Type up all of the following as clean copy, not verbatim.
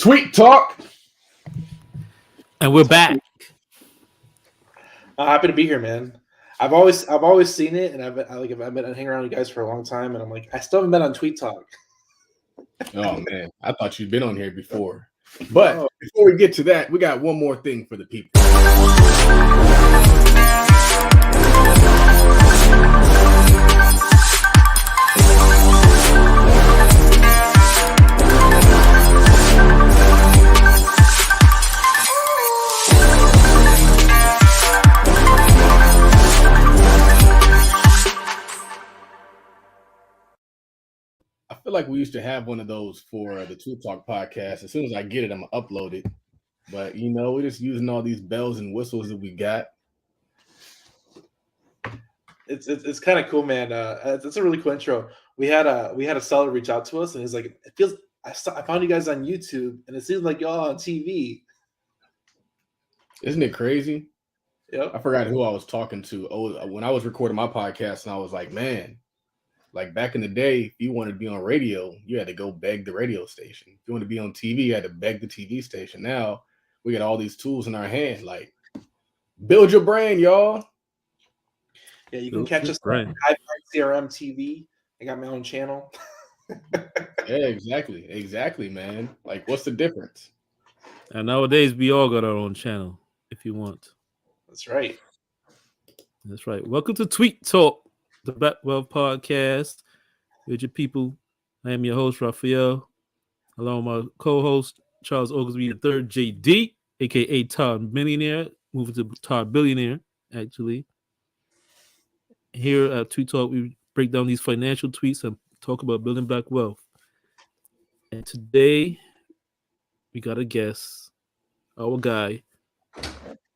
Tweet Talk. And we're back. Happy to be here, man. I've always seen it, and I've been hanging around with you guys for a long time, and I'm like, I still haven't been on Tweet Talk. Oh man, I thought you'd been on here before. But before we get to that, we got one more thing for the people. I feel like we used to have one of those for the Tweet Talk podcast. As soon as I get it, I'm gonna upload it. But we're just using all these bells and whistles that we got. It's kind of cool, man. It's a really cool intro. We had a seller reach out to us, and he's like, "It feels I found you guys on YouTube, and it seems like y'all on TV." Isn't it crazy? Yep. I forgot who I was talking to. Oh, when I was recording my podcast, and I was like, man, like back in the day, if you wanted to be on radio, you had to go beg the radio station. If you want to be on TV, you had to beg the TV station. Now we got all these tools in our hand. Like, build your brain, y'all. Yeah, you can catch us on CRM TV. I got my own channel. Yeah, exactly, man. Like, what's the difference? And nowadays, we all got our own channel if you want. That's right. That's right. Welcome to Tweet Talk, the Black Wealth Podcast. With your people, I am your host, Raphael, along with my co-host, Charles Oglesby III, JD, a.k.a. Todd Millionaire, moving to Todd Billionaire, actually. Here at Tweet Talk, we break down these financial tweets and talk about building black wealth. And today, we got a guest, our guy,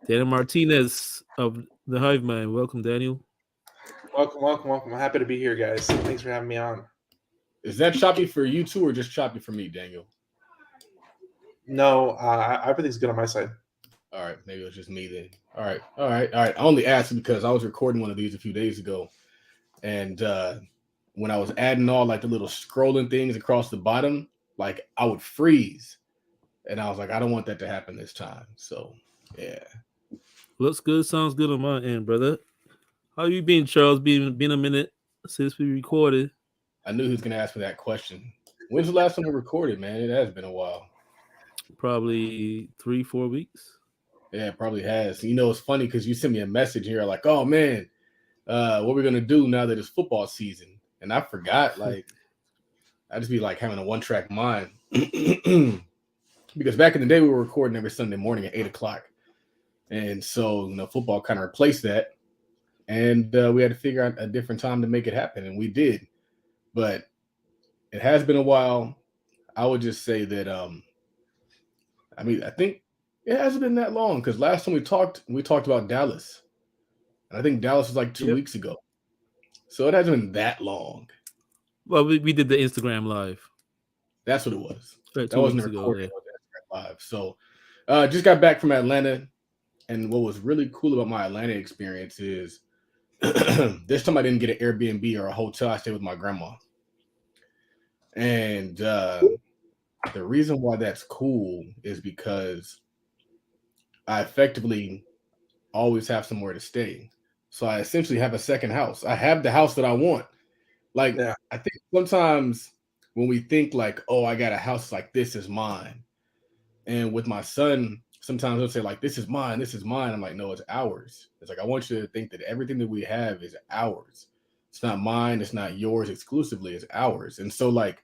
Daniel Martinez of the Hive Mind. Welcome, Daniel. Welcome. I'm happy to be here, guys. Thanks for having me on. Is that choppy for you too, or just choppy for me, Daniel? No, everything's good on my side. All right, maybe it was just me then. All right. I only asked because I was recording one of these a few days ago, and when I was adding all like the little scrolling things across the bottom, like I would freeze, and I was like, I don't want that to happen this time. So yeah, looks good, sounds good on my end, brother. How you been, Charles? Been a minute since we recorded. I knew he was gonna ask me that question. When's the last time we recorded, man? It has been a while. Probably 3-4 weeks. Yeah, it probably has. It's funny because you sent me a message here like, oh man, what we're gonna do now that it's football season. And I forgot, like, I just be like having a one-track mind. Because back in the day we were recording every Sunday morning at 8:00. And so, football kind of replaced that. And we had to figure out a different time to make it happen, and we did. But it has been a while. I would just say that I think it hasn't been that long because last time we talked about Dallas. And I think Dallas was like 2 weeks ago. So it hasn't been that long. Well, we did the Instagram live. That's what it was. Right, that wasn't recorded. Live. So just got back from Atlanta. And what was really cool about my Atlanta experience is this time I didn't get an Airbnb or a hotel. I stayed with my grandma. And the reason why that's cool is because I effectively always have somewhere to stay. So I essentially have a second house. I have the house that I want. Like, yeah. I think sometimes when we think like, oh, I got a house like this is mine. And with my son, sometimes he'll say like, this is mine. I'm like, no, it's ours. It's like, I want you to think that everything that we have is ours. It's not mine. It's not yours exclusively. It's ours. And so like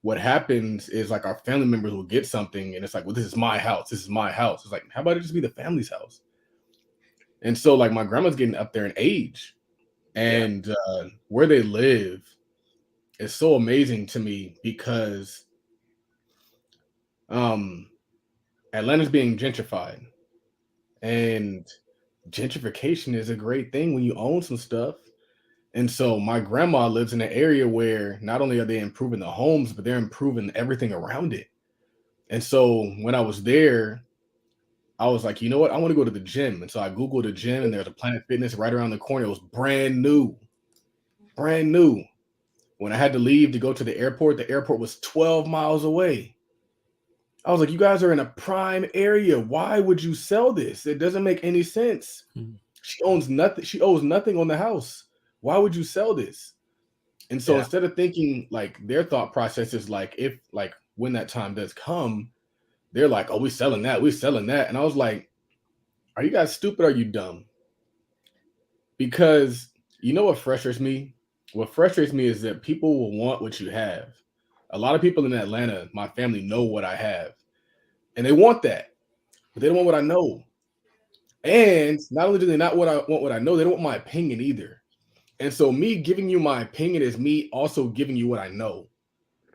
what happens is like our family members will get something and it's like, well, this is my house. This is my house. It's like, how about it just be the family's house? And so like my grandma's getting up there in age and where they live is so amazing to me because Atlanta's being gentrified, and gentrification is a great thing when you own some stuff. And so my grandma lives in an area where not only are they improving the homes, but they're improving everything around it. And so when I was there, I was like, you know what? I want to go to the gym. And so I Googled a gym and there's a Planet Fitness right around the corner. It was brand new. When I had to leave to go to the airport was 12 miles away. I was like, you guys are in a prime area. Why would you sell this? It doesn't make any sense. Hmm. She owns nothing. She owes nothing on the house. Why would you sell this? And so Yeah. instead of thinking like their thought process is like, if like when that time does come, they're like, oh, we're selling that, we're selling that. And I was like, are you guys stupid? Or are you dumb? Because you know what frustrates me? What frustrates me is that people will want what you have. A lot of people in Atlanta, my family, know what I have, and they want that, but they don't want what I know. And not only do they not want what I know, they don't want my opinion either. And so me giving you my opinion is me also giving you what I know,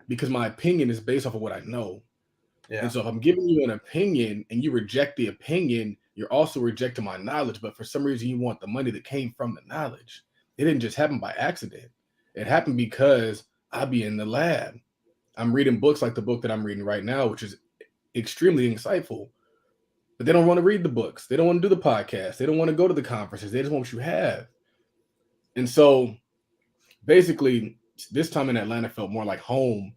because my opinion is based off of what I know. Yeah. And so if I'm giving you an opinion and you reject the opinion, you're also rejecting my knowledge. But for some reason, you want the money that came from the knowledge. It didn't just happen by accident. It happened because I be in the lab. I'm reading books like the book that I'm reading right now, which is extremely insightful. But they don't want to read the books. They don't want to do the podcast. They don't want to go to the conferences. They just want what you have. And so basically, this time in Atlanta felt more like home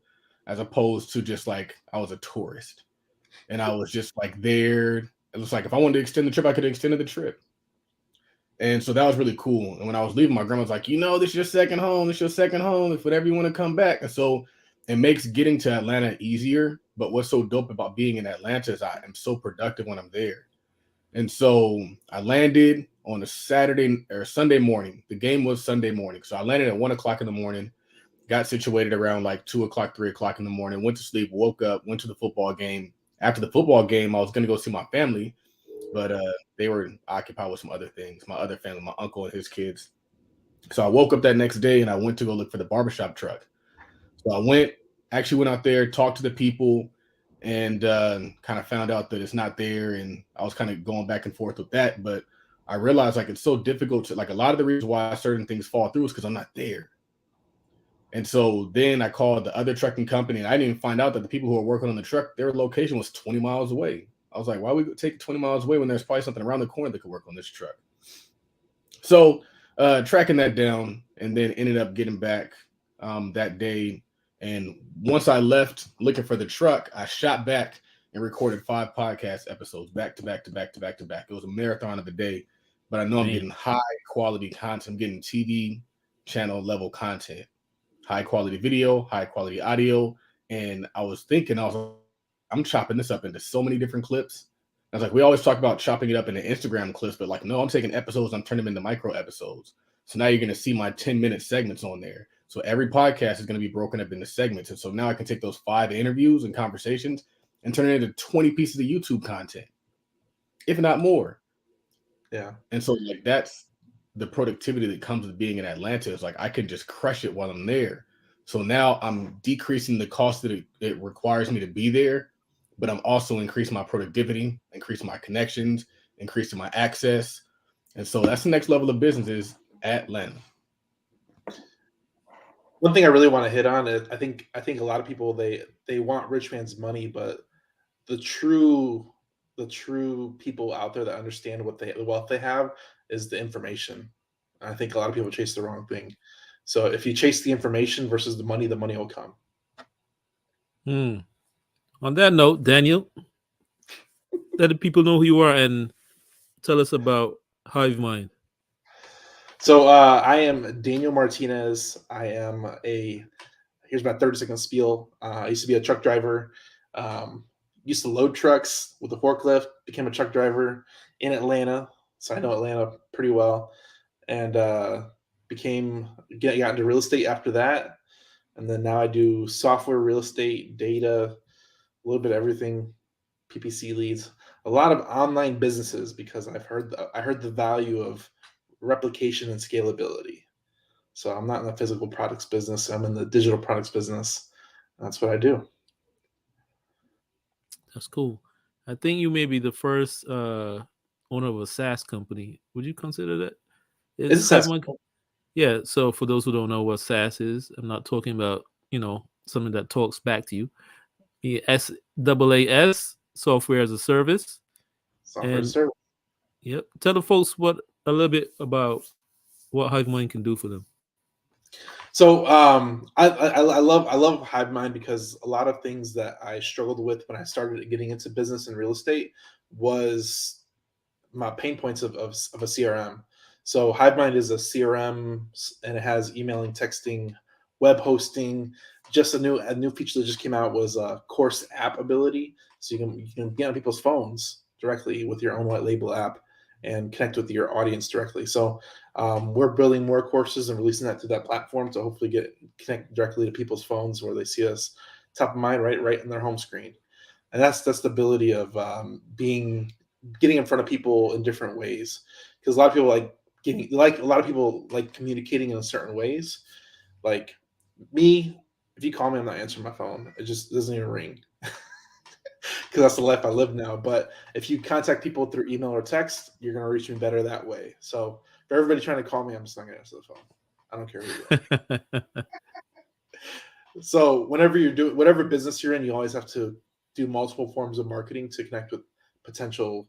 as opposed to just like I was a tourist. And I was just like there. It was like if I wanted to extend the trip, I could have extended the trip. And so that was really cool. And when I was leaving, my grandma was like, you know, this is your second home. This is your second home. If whatever you want to come back. And so it makes getting to Atlanta easier. But what's so dope about being in Atlanta is I am so productive when I'm there. And so I landed on a Saturday or Sunday morning. The game was Sunday morning. So I landed at 1 o'clock in the morning, got situated around like 2 o'clock, 3 o'clock in the morning, went to sleep, woke up, went to the football game. After the football game, I was going to go see my family, but they were occupied with some other things. My other family, my uncle and his kids. So I woke up that next day and I went to go look for the barbershop truck. So I went out there, talked to the people, and kind of found out that it's not there. And I was kind of going back and forth with that. But I realized like it's so difficult to like a lot of the reasons why certain things fall through is because I'm not there. And so then I called the other trucking company, and I didn't even find out that the people who were working on the truck, their location was 20 miles away. I was like, why would we take 20 miles away when there's probably something around the corner that could work on this truck? So tracking that down, and then ended up getting back that day. And once I left looking for the truck, I shot back and recorded 5 podcast episodes back to back to back to back to back. It was a marathon of a day, but I know I'm getting high quality content. I'm getting TV channel level content, high quality video, high quality audio. And I was thinking, I'm chopping this up into so many different clips. I was like, we always talk about chopping it up into Instagram clips, but like, no, I'm taking episodes, I'm turning them into micro episodes. So now you're going to see my 10-minute segments on there. So every podcast is going to be broken up into segments. And so now I can take those 5 interviews and conversations and turn it into 20 pieces of YouTube content, if not more. Yeah. And so like that's the productivity that comes with being in Atlanta. Is like I can just crush it while I'm there. So now I'm decreasing the cost that it requires me to be there, but I'm also increasing my productivity, increasing my connections, increasing my access. And so that's the next level of business is Atlanta. One thing I really want to hit on is I think a lot of people they want rich man's money, but the true people out there that understand the wealth they have is the information. I think a lot of people chase the wrong thing. So if you chase the information versus the money will come. On that note, Daniel, let the people know who you are and tell us about HiveMind. So I am Daniel Martinez. I am here's my 30-second spiel. I used to be a truck driver. Used to load trucks with a forklift. Became a truck driver in Atlanta, so I know Atlanta pretty well. And got into real estate after that. And then now I do software, real estate, data, a little bit of everything, PPC leads, a lot of online businesses because I heard the value of replication and scalability. So I'm not in the physical products business. I'm in the digital products business. That's what I do. That's cool. I think you may be the first owner of a SaaS company. Would you consider that? It's a SaaS. Yeah. So for those who don't know what SaaS is, I'm not talking about, something that talks back to you. SaaS, software as a service. Software as a service. Yep. Tell the folks a little bit about what HiveMind can do for them. So I love HiveMind because a lot of things that I struggled with when I started getting into business and real estate was my pain points of a CRM. So HiveMind is a CRM and it has emailing, texting, web hosting. Just a new feature that just came out was a course app ability. So you can get on people's phones directly with your own white label app and connect with your audience directly. So we're building more courses and releasing that to that platform to hopefully connect directly to people's phones where they see us top of mind, right in their home screen. And that's the ability of getting in front of people in different ways, because a lot of people a lot of people like communicating in certain ways. Like me, if you call me, I'm not answering my phone. It just doesn't even ring because that's the life I live now. But if you contact people through email or text, you're gonna reach me better that way. So for everybody trying to call me, I'm just not gonna answer the phone. I don't care who you are. So whenever you're doing whatever business you're in, you always have to do multiple forms of marketing to connect with potential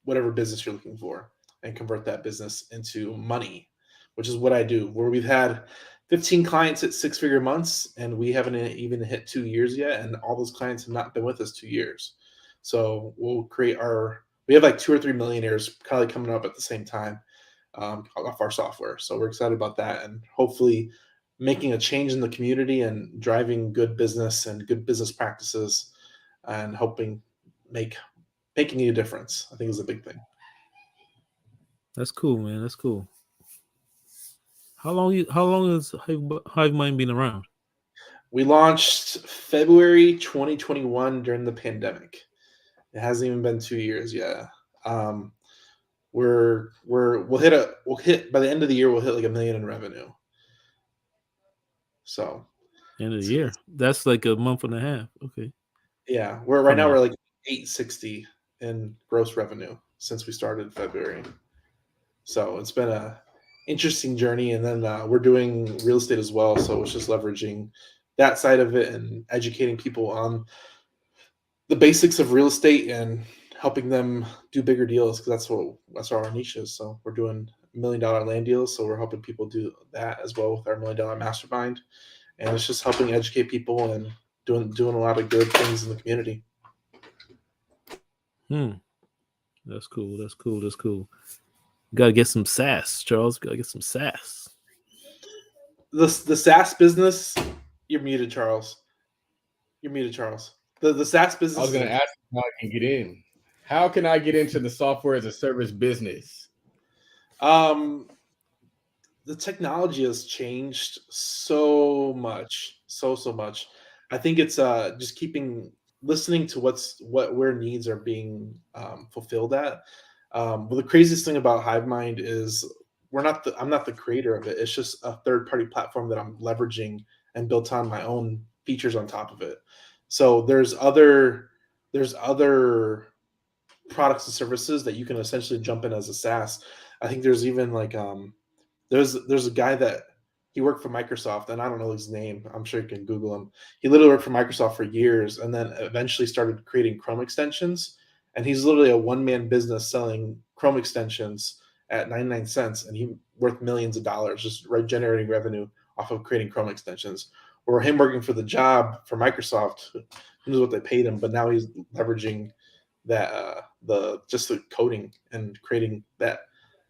whatever business you're looking for and convert that business into money, which is what I do. Where we've had 15 clients at 6-figure months, and we haven't even hit 2 years yet, and all those clients have not been with us 2 years. So we have like 2 or 3 millionaires probably coming up at the same time off our software. So we're excited about that, and hopefully making a change in the community and driving good business and good business practices, and hoping making a difference, I think, is a big thing. That's cool, man. That's cool. How long has HiveMind been around? We launched February 2021 during the pandemic. It hasn't even been 2 years yet. We'll hit by the end of the year. We'll hit like $1 million in revenue. So End of the year. That's like a month and a half. Okay. yeah, right now we're like 860 in gross revenue since we started in February. So it's been a interesting journey, and then we're doing real estate as well. So it's just leveraging that side of it and educating people on the basics of real estate and helping them do bigger deals, because that's our niche is. So we're doing $1 million land deals. So we're helping people do that as well with our $1 million mastermind, and it's just helping educate people and doing a lot of good things in the community. That's cool. That's cool. That's cool. Gotta get some SaaS, Charles. Gotta get some SaaS. The SaaS business, you're muted, Charles. You're muted, Charles. The SaaS business. I was going to ask how I can get in. How can I get into the software as a service business? The technology has changed so much, so much. I think it's just listening to where needs are being fulfilled at. Well, the craziest thing about HiveMind is I'm not the creator of it. It's just a third-party platform that I'm leveraging and built on my own features on top of it. So there's other products and services that you can essentially jump in as a SaaS. I think there's even like there's a guy that he worked for Microsoft, and I don't know his name. I'm sure you can Google him. He literally worked for Microsoft for years, and then eventually started creating Chrome extensions. And he's literally a one-man business selling Chrome extensions at 99 cents, and he's worth millions of dollars just generating revenue off of creating Chrome extensions. Or him working for the job for Microsoft, who knows what they paid him, but now he's leveraging that the coding and creating that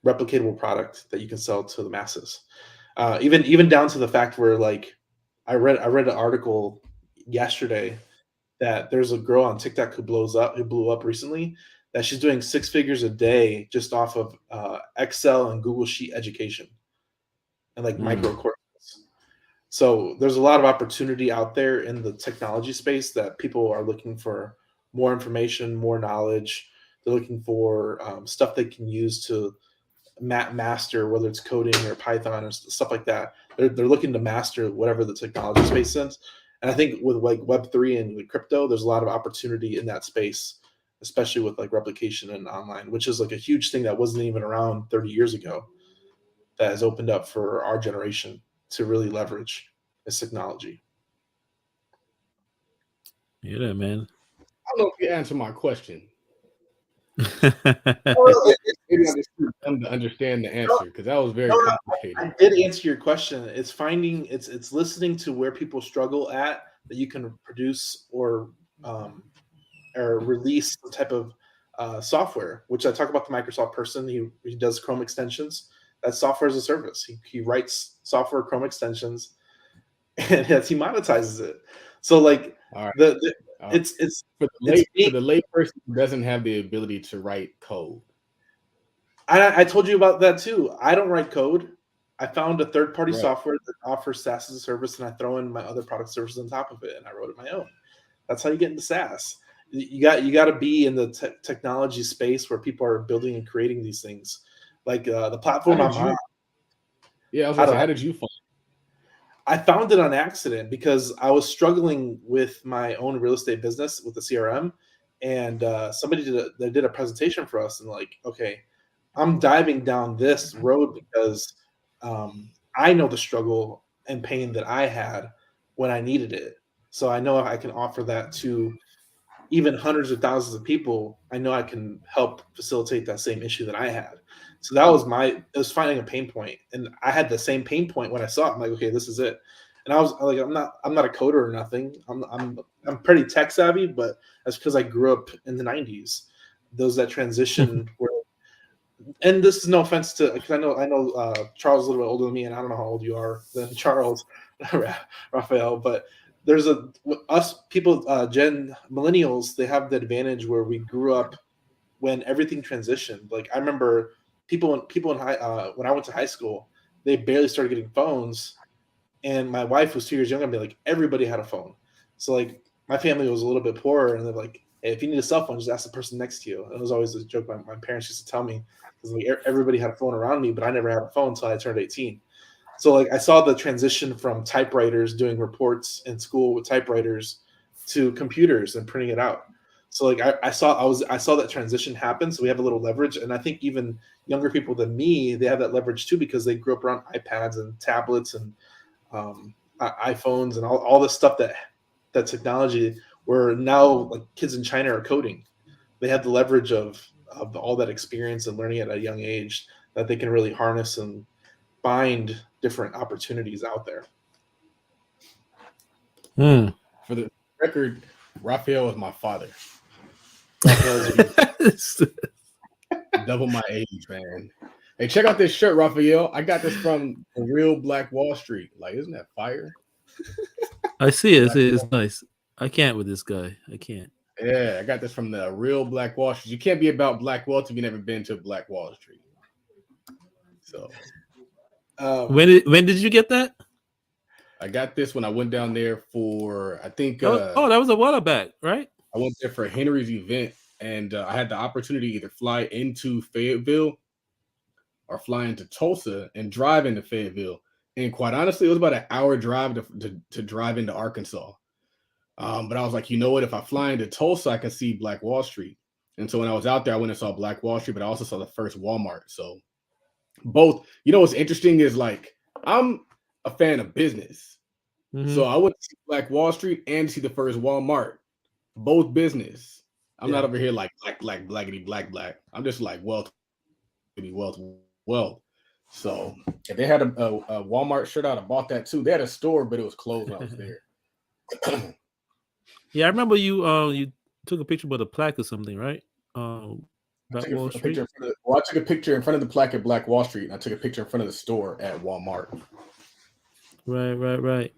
replicatable product that you can sell to the masses. Even down to the fact where, like, I read an article yesterday that there's a girl on TikTok who blew up recently, that she's doing 6 figures a day just off of Excel and Google Sheet education and like micro courses. So there's a lot of opportunity out there in the technology space that people are looking for more information, more knowledge. They're looking for stuff they can use to master, whether it's coding or Python or stuff like that. They're looking to master whatever the technology space is. And I think with like Web3 and with crypto, there's a lot of opportunity in that space, especially with like replication and online, which is like a huge thing that wasn't even around 30 years ago, that has opened up for our generation to really leverage this technology. Yeah, man. I don't know if you answered my question. Maybe I just need them to understand the answer because that was very No, complicated. I did answer your question. It's finding, it's listening to where people struggle at that you can produce um, or release some type of software. Which I talk about the Microsoft person. He does Chrome extensions. That's software as a service. He writes software Chrome extensions, and he monetizes it. So like All right. the All right. it's For the lay person who doesn't have the ability to write code. I told you about that too. I don't write code. I found a third-party Right. software that offers SaaS as a service, and I throw in my other product services on top of it, and I wrote it my own. That's how you get into SaaS. You got to be in the technology space where people are building and creating these things. Like the platform I'm on. Yeah, I was gonna say, how did you find I found it on accident because I was struggling with my own real estate business with the CRM, and somebody did a presentation for us, and like, okay, I'm diving down this road because I know the struggle and pain that I had when I needed it. So I know I can offer that to even hundreds of thousands of people. I know I can help facilitate that same issue that I had. So that was it was finding a pain point. And I had the same pain point when I saw it. I'm like, okay, this is it. And I was like, I'm not a coder or nothing. I'm pretty tech savvy, but that's because I grew up in the 90s. Those that transition were, and this is no offense to, because I know Charles is a little bit older than me, and I don't know how old you are than Charles, Raphael, but there's us people, Gen millennials, they have the advantage where we grew up when everything transitioned. Like I remember people in high when I went to high school, they barely started getting phones, and my wife was 2 years younger. I'd be like, everybody had a phone. So like my family was a little bit poorer, and they're like, hey, if you need a cell phone, just ask the person next to you. And it was always a joke my parents used to tell me, because like everybody had a phone around me, but I never had a phone until I turned 18. So like I saw the transition from typewriters, doing reports in school with typewriters, to computers and printing it out. So like I saw that transition happen. So we have a little leverage, and I think even younger people than me, they have that leverage too because they grew up around iPads and tablets and iPhones and all this stuff that technology. Where now like kids in China are coding, they have the leverage of all that experience and learning at a young age that they can really harness and find different opportunities out there. For the record, Raphael is my father. Double my age, man. Hey, check out this shirt, Raphael. I got this from the real Black Wall Street. Like, isn't that fire? I see it. It's nice. I can't with this guy. I can't. Yeah, I got this from the real Black Wall Street. You can't be about Black wealth if you've never been to Black Wall Street. So, when did you get that? I got this when I went down there for, I think. That was a while back, right? I went there for Henry's event, and I had the opportunity to either fly into Fayetteville or fly into Tulsa and drive into Fayetteville. And quite honestly, it was about an hour drive to drive into Arkansas. But I was like, you know what? If I fly into Tulsa, I can see Black Wall Street. And so when I was out there, I went and saw Black Wall Street, but I also saw the first Walmart. So both, what's interesting is like, I'm a fan of business. Mm-hmm. So I went to see Black Wall Street and see the first Walmart, both business. I'm not over here like blackity black. I'm just like wealth. So if they had a Walmart shirt out, I bought that too. They had a store, but it was closed when I was there. Yeah, I remember you took a picture with a plaque or something, right? Black Wall Street. I took a picture in front of the plaque at Black Wall Street, and I took a picture in front of the store at Walmart. Right.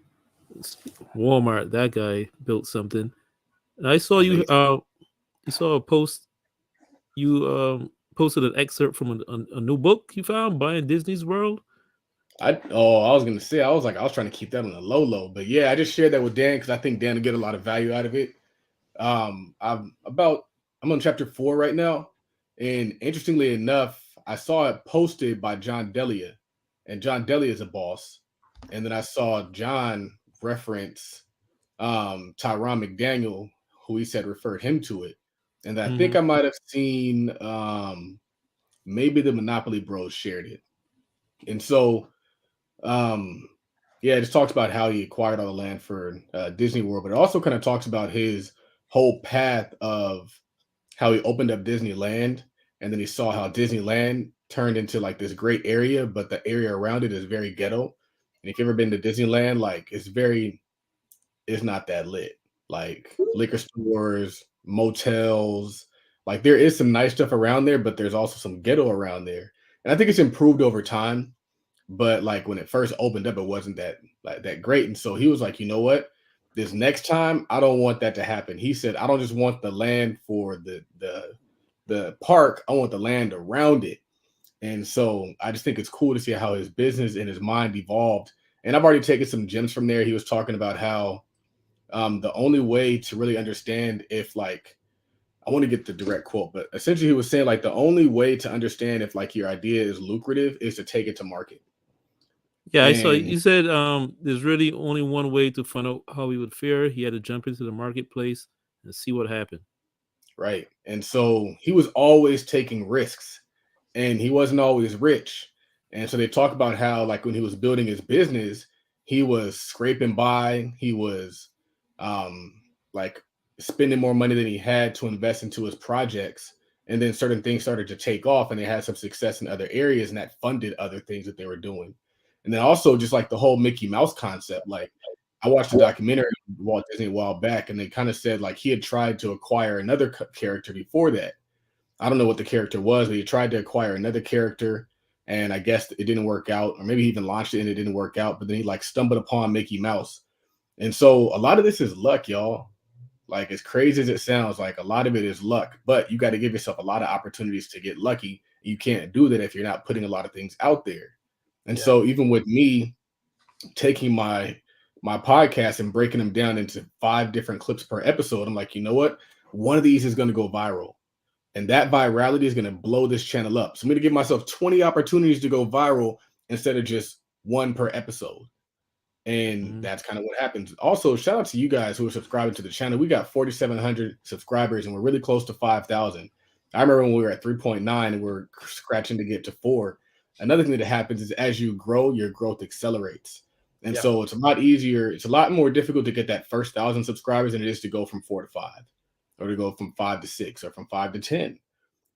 Walmart. That guy built something. And I saw you. You saw a post. You posted an excerpt from a new book you found, Buying Disney's World. I was gonna say, I was trying to keep that on the low, but yeah, I just shared that with Dan because I think Dan will get a lot of value out of it. I'm on chapter 4 right now, and interestingly enough, I saw it posted by John Delia, and John Delia is a boss, and then I saw John reference Tyron McDaniel, who he said referred him to it, and I think I might have seen maybe the Monopoly Bros shared it, and so. It just talks about how he acquired all the land for Disney World, but it also kind of talks about his whole path of how he opened up Disneyland, and then he saw how Disneyland turned into like this great area, but the area around it is very ghetto. And if you've ever been to Disneyland, like it's not that lit. Like liquor stores, motels, like there is some nice stuff around there, but there's also some ghetto around there. And I think it's improved over time. But like when it first opened up, it wasn't that great. And so he was like, you know what? This next time, I don't want that to happen. He said, I don't just want the land for the park, I want the land around it. And so I just think it's cool to see how his business and his mind evolved. And I've already taken some gems from there. He was talking about how the only way to really understand if like I want to get the direct quote, but essentially he was saying like the only way to understand if like your idea is lucrative is to take it to market. Yeah, I saw And you said there's really only one way to find out how he would fare. He had to jump into the marketplace and see what happened. right. And so he was always taking risks and he wasn't always rich. And so they talk about how like when he was building his business, he was scraping by, he was like spending more money than he had to invest into his projects. And then certain things started to take off and they had some success in other areas and that funded other things that they were doing. And then also just like the whole Mickey Mouse concept, like I watched a documentary on Walt Disney a while back and they kind of said like he had tried to acquire another character before that. I don't know what the character was, but he tried to acquire another character and I guess it didn't work out, or maybe he even launched it and it didn't work out, but then he like stumbled upon Mickey Mouse. And so a lot of this is luck, y'all. Like as crazy as it sounds, like a lot of it is luck, but you got to give yourself a lot of opportunities to get lucky. You can't do that if you're not putting a lot of things out there. And Yeah. so even with me taking my podcast and breaking them down into 5 different clips per episode, I'm like, you know what? One of these is going to go viral. And that virality is going to blow this channel up. So I'm going to give myself 20 opportunities to go viral instead of just one per episode. And that's kind of what happens. Also, shout out to you guys who are subscribing to the channel. We got 4,700 subscribers and we're really close to 5,000. I remember when we were at 3.9 and we're scratching to get to 4. Another thing that happens is as you grow, your growth accelerates. And Yeah. so it's a lot easier. It's a lot more difficult to get that first 1,000 subscribers than it is to go from 4 to 5 or to go from 5 to 6 or from 5 to 10.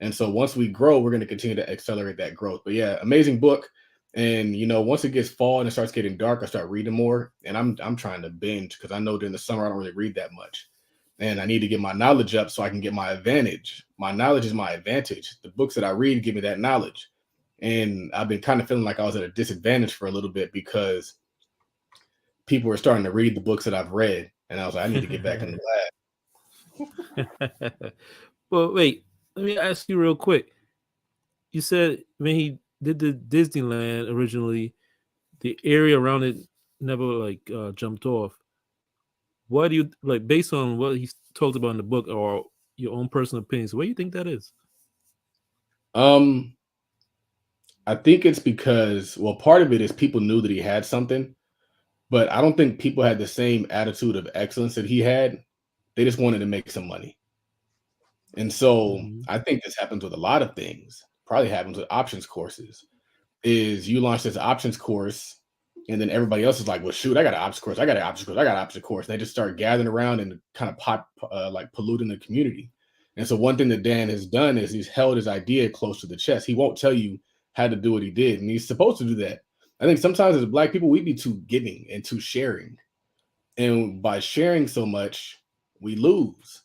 And so once we grow, we're going to continue to accelerate that growth. But yeah, amazing book. And you know, once it gets fall and it starts getting dark, I start reading more. And I'm trying to binge because I know during the summer I don't really read that much. And I need to get my knowledge up so I can get my advantage. My knowledge is my advantage. The books that I read give me that knowledge. And I've been kind of feeling like I was at a disadvantage for a little bit because people were starting to read the books that I've read. And I was like, I need to get back in the lab. Well, wait, let me ask you real quick. You said when he did the Disneyland originally, the area around it never like jumped off. Why do you like based on what he talked about in the book or your own personal opinions? What do you think that is? I think it's because, well, part of it is people knew that he had something, but I don't think people had the same attitude of excellence that he had. They just wanted to make some money. And so I think this happens with a lot of things. Probably happens with options courses. Is you launch this options course, and then everybody else is like, "Well, shoot, I got an options course. I got an options course. I got an options course." And they just start gathering around and kind of like polluting the community. And so one thing that Dan has done is he's held his idea close to the chest. He won't tell you how to do what he did, and he's supposed to do that. I think sometimes as Black people, we be too giving and too sharing, and by sharing so much, we lose.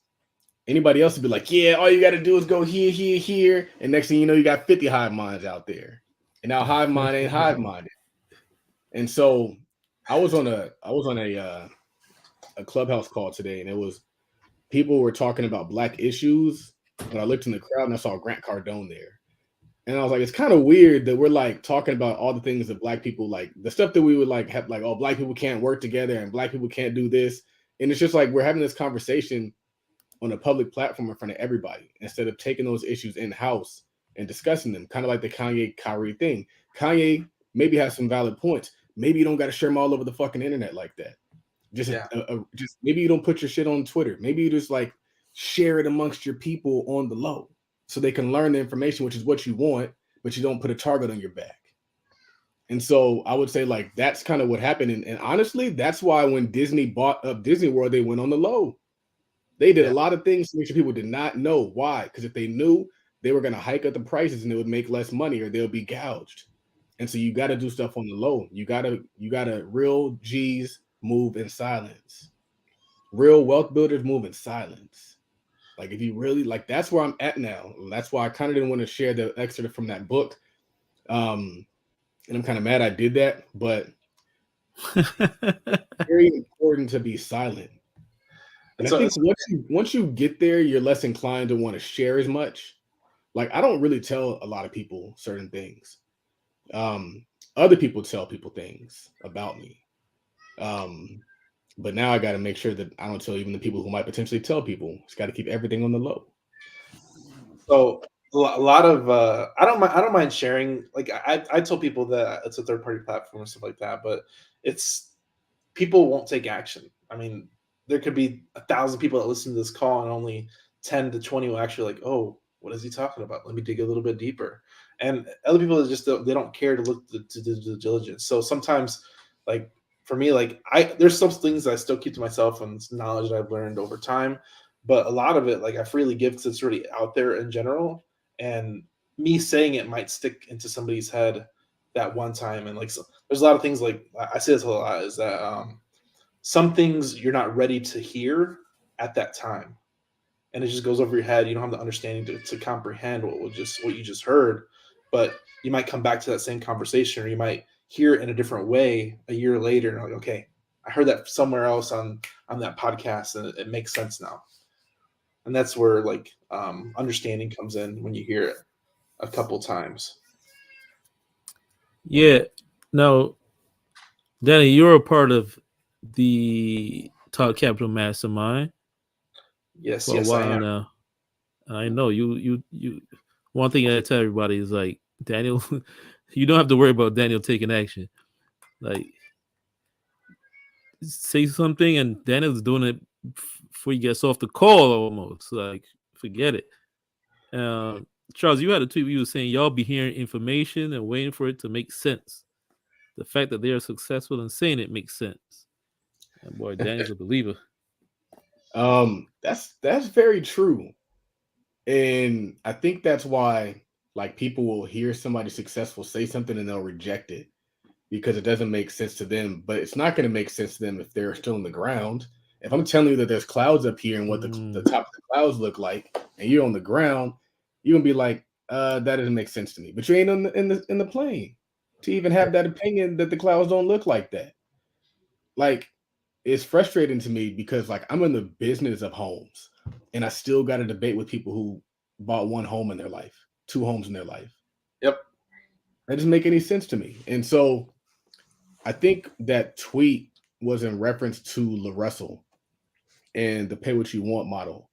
Anybody else would be like, yeah, all you got to do is go here, here, here. And next thing you know, you got 50 hive minds out there. And now hive mind ain't hive minded. And so I was on a Clubhouse call today, and it was people were talking about Black issues. But I looked in the crowd and I saw Grant Cardone there. And I was like, it's kind of weird that we're like talking about all the things that Black people like, the stuff that we would like have like, oh, Black people can't work together and Black people can't do this. And it's just like we're having this conversation on a public platform in front of everybody instead of taking those issues in-house and discussing them, kind of like the Kanye Kyrie thing. Kanye maybe has some valid points. Maybe you don't got to share them all over the fucking internet like that. Just maybe you don't put your shit on Twitter. Maybe you just like share it amongst your people on the low so they can learn the information, which is what you want, but you don't put a target on your back. And so I would say like that's kind of what happened. And honestly, that's why when Disney bought up Disney World, they went on the low. They did Yeah. a lot of things to make sure people did not know why. Because if they knew, they were going to hike up the prices and it would make less money or they'll be gouged. And so you got to do stuff on the low. You gotta real G's move in silence. Real wealth builders move in silence. Like if you really like, that's where I'm at now. That's why I kind of didn't want to share the excerpt from that book. And I'm kind of mad I did that, but very important to be silent. And I So, think once you get there, you're less inclined to want to share as much. Like I don't really tell a lot of people certain things. Other people tell people things about me. But now I got to make sure that I don't tell even the people who might potentially tell people. Just got to keep everything on the low. so a lot of I don't mind sharing. Like I tell people that it's a third party platform and stuff like that, but it's people won't take action. I mean, there could be 1,000 people that listen to this call, and only 10 to 20 will actually like, oh, what is he talking about? Let me dig a little bit deeper. And other people just they don't care to look to do due diligence. So sometimes, like for me, like there's some things I still keep to myself and it's knowledge that I've learned over time, but a lot of it, like I freely give because it's really out there in general. And me saying it might stick into somebody's head that one time. And like so, there's a lot of things like I say this a lot is that some things you're not ready to hear at that time, and it just goes over your head. You don't have the understanding to comprehend what you just heard, but you might come back to that same conversation, or you might hear it in a different way a year later, and you're like, okay, I heard that somewhere else on that podcast, and it makes sense now. And that's where like understanding comes in when you hear it a couple times. Yeah. Now, Danny, you're a part of the Talk Capital Mastermind Yes, for a yes, I while am. now. I know you. One thing I tell everybody is like Daniel. You don't have to worry about Daniel taking action. Like say something, and Daniel's doing it before he gets off the call. Almost like forget it. Charles, you had a tweet where you were saying y'all be hearing information and waiting for it to make sense. The fact that they are successful in saying it makes sense. And boy, Daniel's a believer. That's very true. And I think that's why like people will hear somebody successful say something and they'll reject it because it doesn't make sense to them. But it's not going to make sense to them if they're still on the ground. If I'm telling you that there's clouds up here and what the top of the clouds look like, and you're on the ground, you're gonna be like, that doesn't make sense to me. But you ain't in the plane to even have that opinion that the clouds don't look like that. Like, it's frustrating to me because like I'm in the business of homes, and I still got to debate with people who bought one home in their life, two homes in their life. Yep. That doesn't make any sense to me. And so I think that tweet was in reference to LaRussell and the pay what you want model.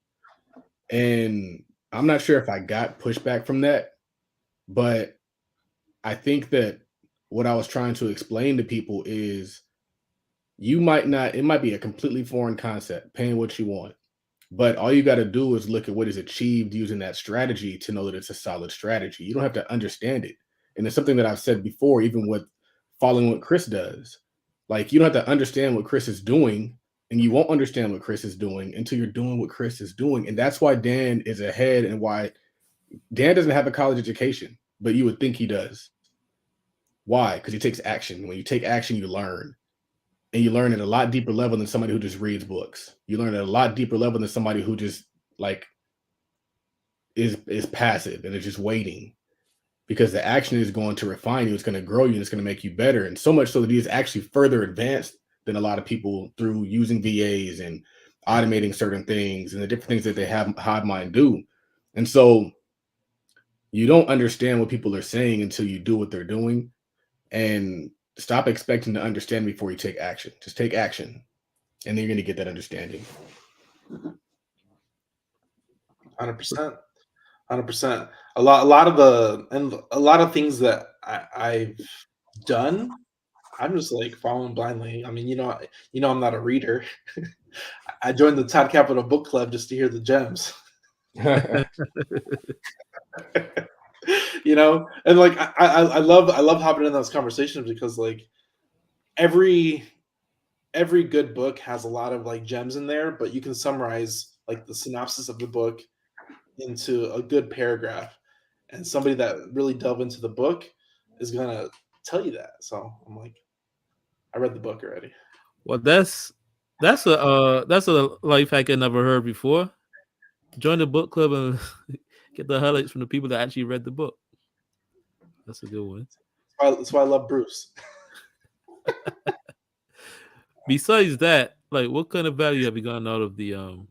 And I'm not sure if I got pushback from that, but I think that what I was trying to explain to people is you might not, it might be a completely foreign concept, paying what you want. But all you got to do is look at what is achieved using that strategy to know that it's a solid strategy. You don't have to understand it. And it's something that I've said before, even with following what Chris does. Like, you don't have to understand what Chris is doing, and you won't understand what Chris is doing until you're doing what Chris is doing. And that's why Dan is ahead and why Dan doesn't have a college education, but you would think he does. Why? Because he takes action. When you take action, you learn. And you learn at a lot deeper level than somebody who just reads books. You learn at a lot deeper level than somebody who just like is passive and is just waiting. Because the action is going to refine you, it's going to grow you, and it's going to make you better. And so much so that he is actually further advanced than a lot of people through using VAs and automating certain things and the different things that they have Hivemind do. And so you don't understand what people are saying until you do what they're doing. And stop expecting to understand before you take action. Just take action, and then you're going to get that understanding. 100%. 100%. A lot of things that I've done, I'm just like following blindly. I mean, I'm not a reader. I joined the Todd Capital Book Club just to hear the gems. And like I love hopping in those conversations because like every good book has a lot of like gems in there, but you can summarize like the synopsis of the book into a good paragraph, and somebody that really delve into the book is gonna tell you that. So I'm like, I read the book already. Well, that's a life hack I never heard before. Join the book club and get the highlights from the people that actually read the book. That's a good one. That's why I love Bruce. Besides that, like, what kind of value have you gotten out of the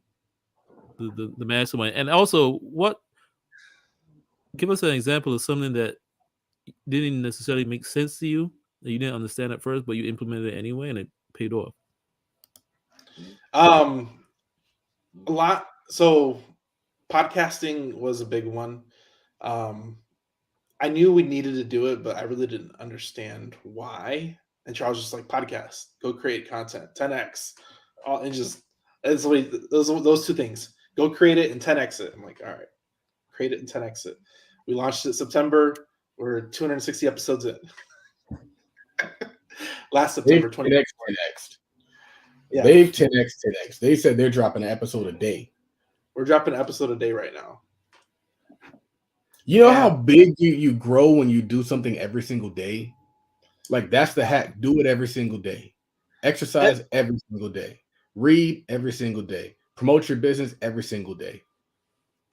mastermind? And also, what? Give us an example of something that didn't necessarily make sense to you, that you didn't understand at first, but you implemented it anyway, and it paid off. A lot. So podcasting was a big one. I knew we needed to do it, but I really didn't understand why. And Charles just like, podcast, go create content, 10x, all, and just it's like those two things. Go create it and 10x it. I'm like, all right, create it and 10x it. We launched it September. We're 260 episodes in. Last September, 20. 10x. Yeah, They've 10x. They said they're dropping an episode a day. we're dropping an episode a day right now. You know Yeah. how big you grow when you do something every single day? Like, that's the hack. Do it every single day. Exercise every single day. Read every single day. Promote your business every single day.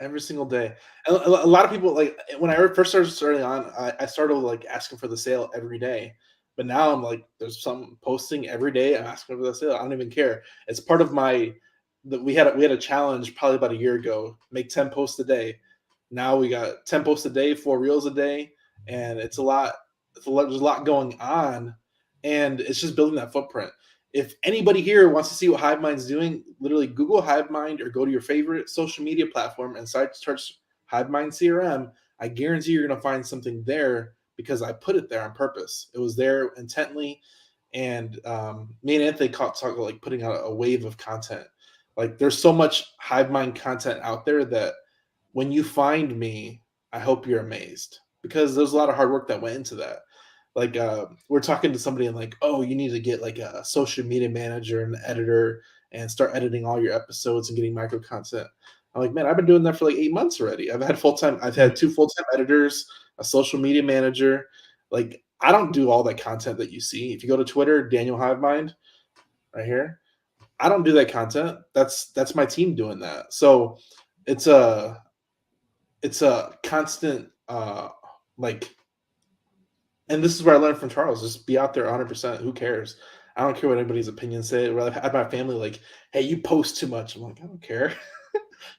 Every single day. And a lot of people, like, when I first started on, I started like asking for the sale every day. But now I'm like, there's some posting every day. I'm asking for the sale. I don't even care. It's part of my. We had a challenge probably about a year ago. Make 10 posts a day. Now we got 10 posts a day, 4 reels a day, and it's a lot. There's a lot going on, and it's just building that footprint. If anybody here wants to see what HiveMind's doing, literally Google HiveMind or go to your favorite social media platform and search HiveMind CRM. I guarantee you're going to find something there because I put it there on purpose. It was there intently, and me and Anthony talk like putting out a wave of content. Like, there's so much HiveMind content out there that when you find me, I hope you're amazed, because there's a lot of hard work that went into that. Like, we're talking to somebody and like, oh, you need to get like a social media manager and editor and start editing all your episodes and getting micro content. I'm like, man, I've been doing that for like 8 months already. I've had 2 full-time editors, a social media manager. Like, I don't do all that content that you see. If you go to Twitter, Daniel Hivemind, right here, I don't do that content. That's my team doing that. So it's a constant like, and this is where I learned from Charles, just be out there 100%. Who cares? I don't care what anybody's opinions say. I have my family like, hey, you post too much. I'm like, I don't care.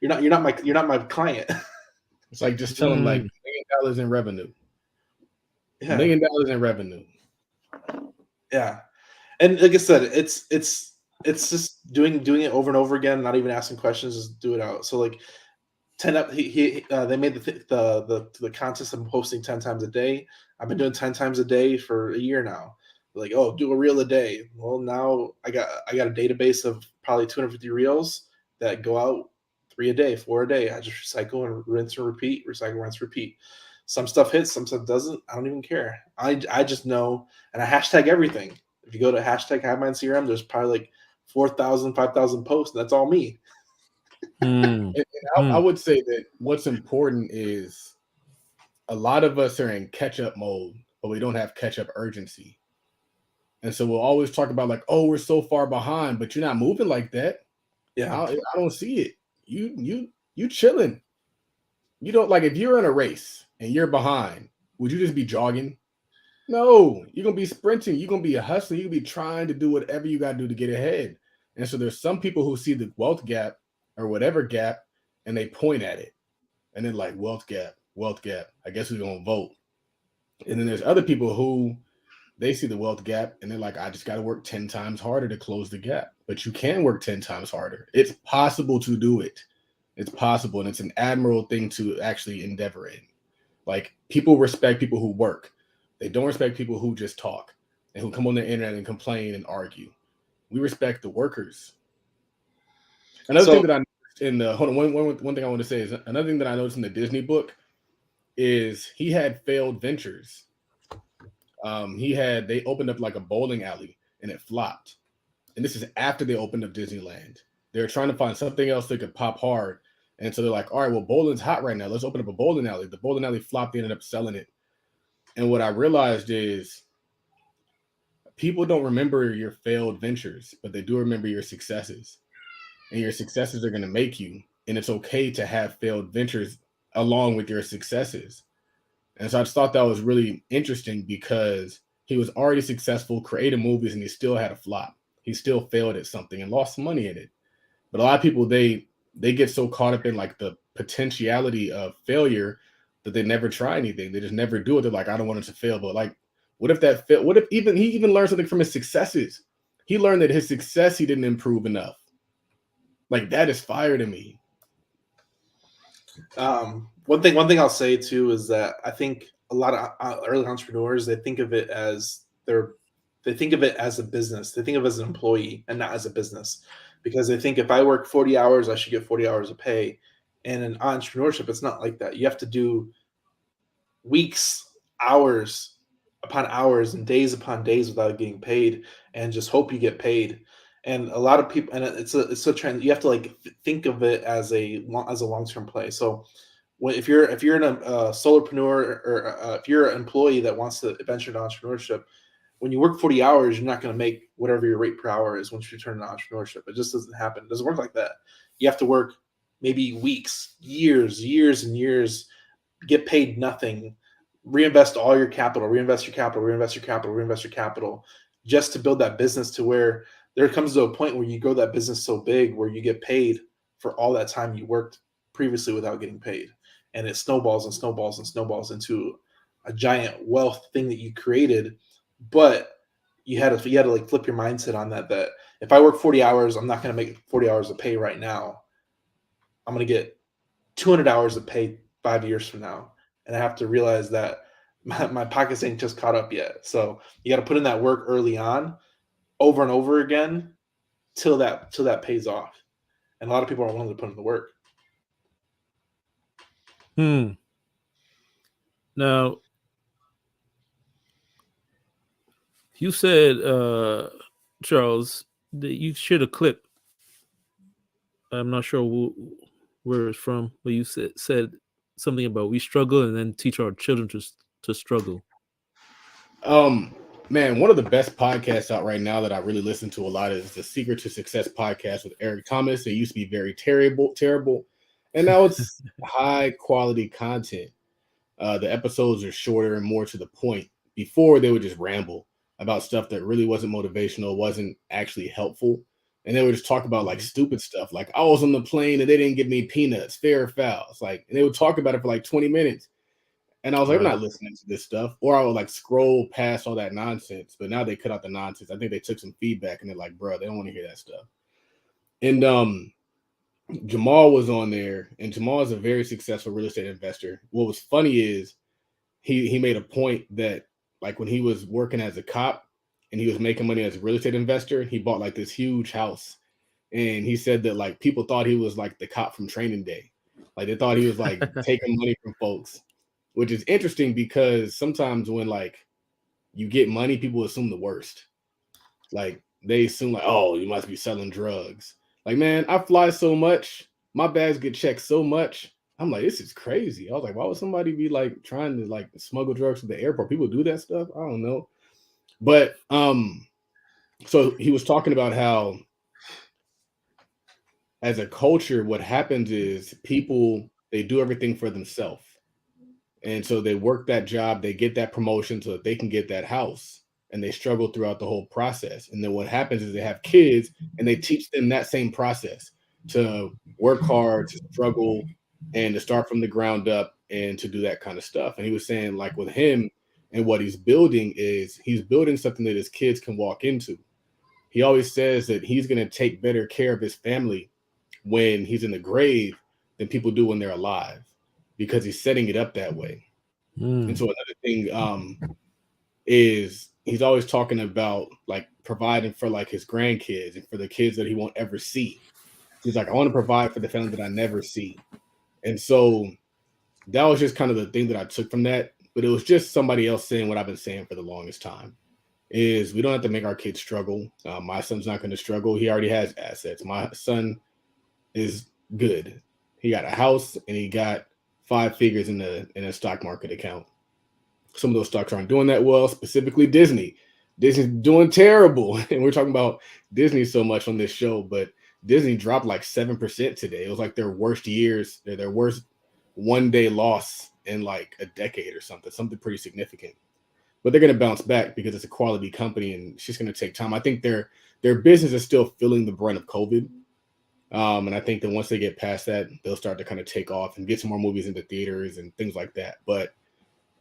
you're not my client. It's like just tell them like $1 million in revenue. Yeah. $1 million in revenue. Yeah. And like I said, it's just doing it over and over again, not even asking questions, just do it out. So like 10 up they made the contest of posting 10 times a day. I've been doing 10 times a day for a year now. Like, oh, do a reel a day. Well, now I got a database of probably 250 reels that go out 3 a day, 4 a day. I just recycle and rinse and repeat, recycle, rinse, repeat. Some stuff hits, some stuff doesn't. I don't even care. I just know, and I hashtag everything. If you go to hashtag HiveMindCRM, there's probably like 4,000, 5,000 posts, and that's all me. And I would say that what's important is a lot of us are in catch-up mode, but we don't have catch-up urgency. And so we'll always talk about like, oh, we're so far behind, but you're not moving like that. Yeah. I don't see it. You chilling. You don't, like, if you're in a race and you're behind, would you just be jogging? No, you're gonna be sprinting. You're gonna be a hustler. You're gonna be trying to do whatever you gotta do to get ahead. And so there's some people who see the wealth gap or whatever gap and they point at it. And then like, wealth gap. I guess we're gonna vote. And then there's other people who they see the wealth gap and they're like, I just got to work 10 times harder to close the gap. But you can work 10 times harder. It's possible to do it. It's possible. And it's an admirable thing to actually endeavor in. Like, people respect people who work. They don't respect people who just talk and who come on the internet and complain and argue. We respect the workers. Another thing that I noticed in the, hold on, one thing I want to say is another thing that I noticed in the Disney book is he had failed ventures. They opened up like a bowling alley and it flopped. And this is after they opened up Disneyland. They're trying to find something else that could pop hard. And so they're like, all right, well, bowling's hot right now. Let's open up a bowling alley. The bowling alley flopped. They ended up selling it. And what I realized is people don't remember your failed ventures, but they do remember your successes. And your successes are going to make you. And it's okay to have failed ventures along with your successes. And so I just thought that was really interesting because he was already successful, creating movies, and he still had a flop. He still failed at something and lost money in it. But a lot of people, they get so caught up in like the potentiality of failure that they never try anything. They just never do it. They're like, I don't want it to fail. But like, what if that failed? What if he even learned something from his successes? He learned that his success, he didn't improve enough. Like, that is fire to me. One thing I'll say too is that I think a lot of early entrepreneurs, they think of it as a business. They think of it as an employee and not as a business, because they think if I work 40 hours, I should get 40 hours of pay. And in entrepreneurship, it's not like that. You have to do weeks, hours upon hours, and days upon days without getting paid, and just hope you get paid. And a lot of people, and it's a trend. You have to like think of it as a long-term play. So if you're in a solopreneur, or if you're an employee that wants to venture into entrepreneurship, when you work 40 hours, you're not going to make whatever your rate per hour is once you turn into entrepreneurship. It just doesn't happen. It doesn't work like that. You have to work maybe weeks, years and years, get paid nothing, reinvest all your capital, reinvest your capital, just to build that business to where there comes to a point where you grow that business so big where you get paid for all that time you worked previously without getting paid. And it snowballs and snowballs and snowballs into a giant wealth thing that you created. But you had to like flip your mindset on that if I work 40 hours, I'm not going to make 40 hours of pay right now. I'm going to get 200 hours of pay 5 years from now. And I have to realize that my pockets ain't just caught up yet. So you got to put in that work early on, over and over again, till that pays off. And a lot of people are willing to put in the work. Now, you said, Charles, that you shared a clip. I'm not sure where it's from, but you said something about we struggle and then teach our children to struggle. Man, one of the best podcasts out right now that I really listen to a lot is the Secret to Success podcast with Eric Thomas. It used to be very terrible, and now it's high quality content. The episodes are shorter and more to the point. Before, they would just ramble about stuff that really wasn't motivational, wasn't actually helpful. And they would just talk about like stupid stuff. Like, I was on the plane and they didn't give me peanuts, fair or foul. It's like, and they would talk about it for like 20 minutes. And I was like, I'm not listening to this stuff. Or I would like scroll past all that nonsense. But now they cut out the nonsense. I think they took some feedback and they're like, bro, they don't want to hear that stuff. And Jamal was on there, and Jamal is a very successful real estate investor. What was funny is he made a point that like when he was working as a cop and he was making money as a real estate investor, he bought like this huge house. And he said that like people thought he was like the cop from Training Day. Like they thought he was like taking money from folks, which is interesting because sometimes when like you get money, people assume the worst. Like they assume like, oh, you must be selling drugs. Like, man, I fly so much, my bags get checked so much. I'm like, this is crazy. I was like, why would somebody be like trying to like smuggle drugs to the airport? People do that stuff. I don't know. But so he was talking about how as a culture, what happens is people, they do everything for themselves. And so they work that job, they get that promotion so that they can get that house. And they struggle throughout the whole process. And then what happens is they have kids and they teach them that same process to work hard, to struggle, and to start from the ground up and to do that kind of stuff. And he was saying like with him and what he's building is he's building something that his kids can walk into. He always says that he's going to take better care of his family when he's in the grave than people do when they're alive, because he's setting it up that way. And so another thing is he's always talking about like providing for like his grandkids and for the kids that he won't ever see. He's like, I want to provide for the family that I never see. And so that was just kind of the thing that I took from that. But it was just somebody else saying what I've been saying for the longest time. is we don't have to make our kids struggle. My son's not going to struggle. He already has assets. My son is good. He got a house and he got 5 figures in a stock market account. Some of those stocks aren't doing that well, specifically Disney. Disney's doing terrible. And we're talking about Disney so much on this show, but Disney dropped like 7% today. It was like their worst years, their worst one-day loss in like a decade or something pretty significant. But they're going to bounce back because it's a quality company and it's just going to take time. I think their business is still feeling the brunt of COVID. And I think that once they get past that, they'll start to kind of take off and get some more movies into theaters and things like that. But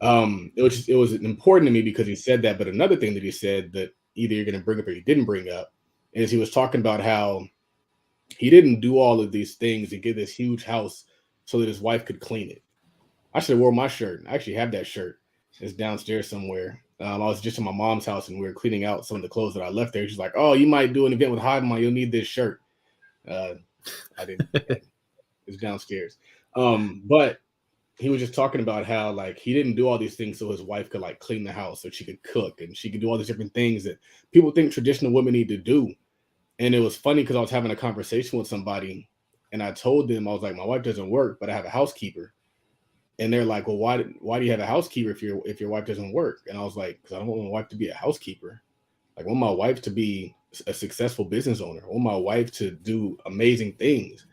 it was important to me because he said that. But another thing that he said that either you're going to bring up or you didn't bring up is he was talking about how he didn't do all of these things to get this huge house so that his wife could clean it. I should have worn my shirt. I actually have that shirt. It's downstairs somewhere. I was just in my mom's house and we were cleaning out some of the clothes that I left there. She's like, "Oh, you might do an event with Hideman. You'll need this shirt." I didn't. It's downstairs. But he was just talking about how like he didn't do all these things so his wife could like clean the house, so she could cook and she could do all these different things that people think traditional women need to do. And it was funny because I was having a conversation with somebody and I told them, I was like, my wife doesn't work, but I have a housekeeper. And they're like, well, why do you have a housekeeper if your wife doesn't work? And I was like, because I don't want my wife to be a housekeeper. Like, I want my wife to be a successful business owner. I want my wife to do amazing things.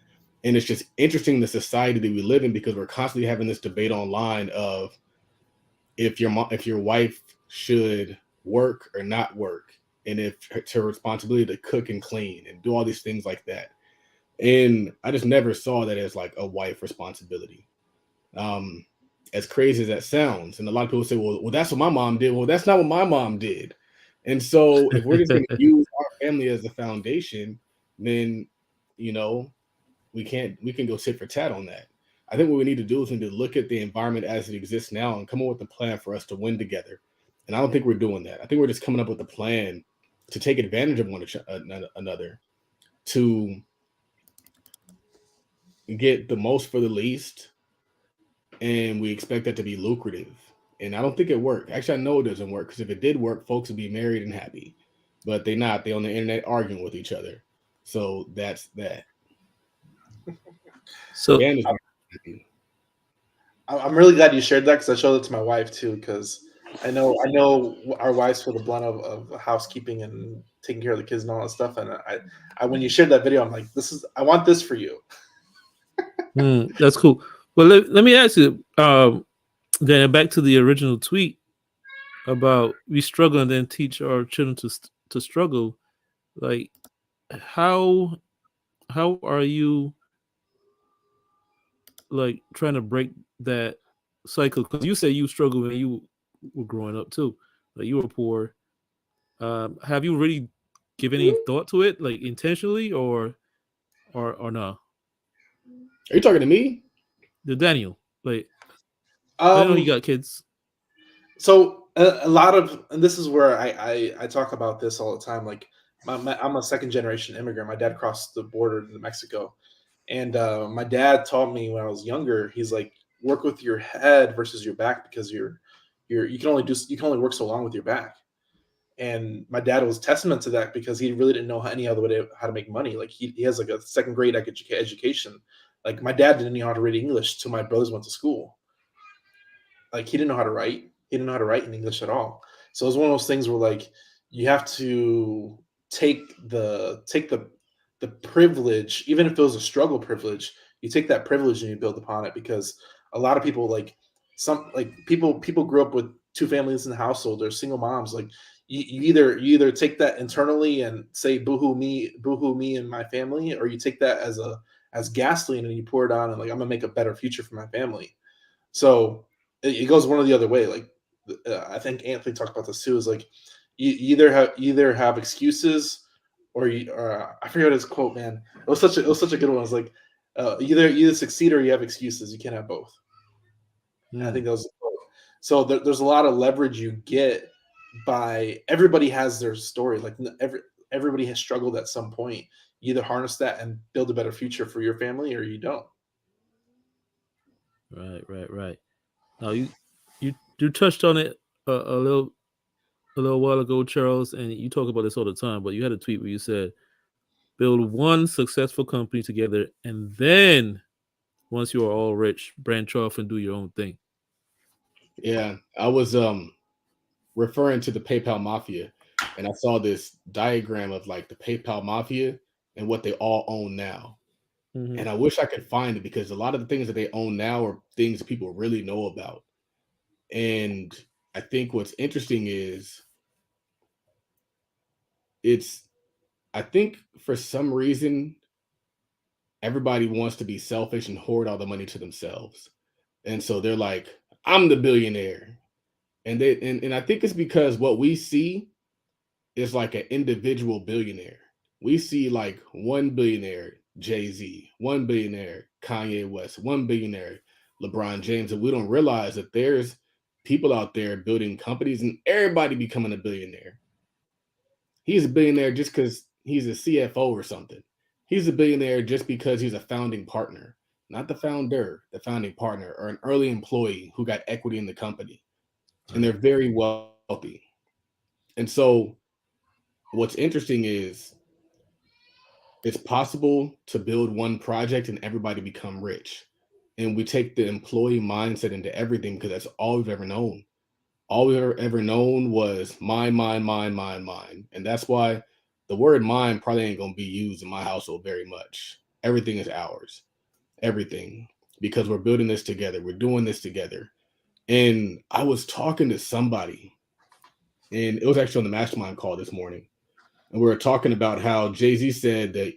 And it's just interesting the society that we live in because we're constantly having this debate online of if your wife should work or not work, and if it's her responsibility to cook and clean and do all these things like that. And I just never saw that as like a wife responsibility. As crazy as that sounds, and a lot of people say, well, that's what my mom did. Well, that's not what my mom did. And so if we're just going to use our family as the foundation, then we can go tit for tat on that. I think what we need to do is we need to look at the environment as it exists now and come up with a plan for us to win together. And I don't think we're doing that. I think we're just coming up with a plan to take advantage of one another, to get the most for the least, and we expect that to be lucrative. And I don't think it worked. Actually, I know it doesn't work because if it did work, folks would be married and happy. But they're not. They're on the internet arguing with each other. So that's that. So I'm really glad you shared that because I showed it to my wife too. Because I know our wives feel the blunt of housekeeping and taking care of the kids and all that stuff. And I when you shared that video, I'm like, I want this for you. That's cool. Well, let me ask you, then back to the original tweet about we struggle and then teach our children to struggle. Like, how are you like trying to break that cycle? Because you say you struggled when you were growing up too, like you were poor. Have you really given any thought to it, like intentionally, or no? Are you talking to me? The Daniel, like, I know you got kids. So a lot of, and this is where I talk about this all the time. Like, I'm a second generation immigrant. My dad crossed the border to Mexico, and my dad taught me when I was younger. He's like, work with your head versus your back because you can only work so long with your back. And my dad was testament to that because he really didn't know any other way how to make money. Like he has like a second grade education. Like my dad didn't know how to read English till my brothers went to school. Like he didn't know how to write. He didn't know how to write in English at all. So it was one of those things where like you have to take the privilege, even if it was a struggle privilege, you take that privilege and you build upon it because a lot of people people grew up with two families in the household or single moms. Like you either take that internally and say boohoo me and my family, or you take that as gasoline and you pour it on and like I'm gonna make a better future for my family. So it goes one or the other way. Like I think Anthony talked about this too. Is like you either have excuses or I forget his quote, man. It was such a good one. It was like either succeed or you have excuses. You can't have both. I think that was the quote. So there's a lot of leverage you get by everybody has their story. Like everybody has struggled at some point. You either harness that and build a better future for your family, or you don't. Right. Now you touched on it a a little while ago, Charles, and you talk about this all the time, but you had a tweet where you said, build one successful company together, and then once you are all rich, branch off and do your own thing. Yeah, I was referring to the PayPal Mafia, and I saw this diagram of like the PayPal Mafia and what they all own now. Mhm. And I wish I could find it because a lot of the things that they own now are things that people really know about. And I think what's interesting is it's I think for some reason everybody wants to be selfish and hoard all the money to themselves. And so they're like, I'm the billionaire. And I think it's because what we see is like an individual billionaire. We see like one billionaire, Jay-Z, one billionaire, Kanye West, one billionaire, LeBron James, and we don't realize that there's people out there building companies and everybody becoming a billionaire. He's a billionaire just because he's a CFO or something. He's a billionaire just because he's a founding partner, not the founder, the founding partner, or an early employee who got equity in the company. And they're very wealthy. And so what's interesting is it's possible to build one project and everybody become rich. And we take the employee mindset into everything because that's all we've ever known. All we've ever known was mine, mine, mine, mine, mine. And that's why the word mine probably ain't going to be used in my household very much. Everything is ours. Everything. Because we're building this together. We're doing this together. And I was talking to somebody, and it was actually on the mastermind call this morning. And we were talking about how Jay-Z said that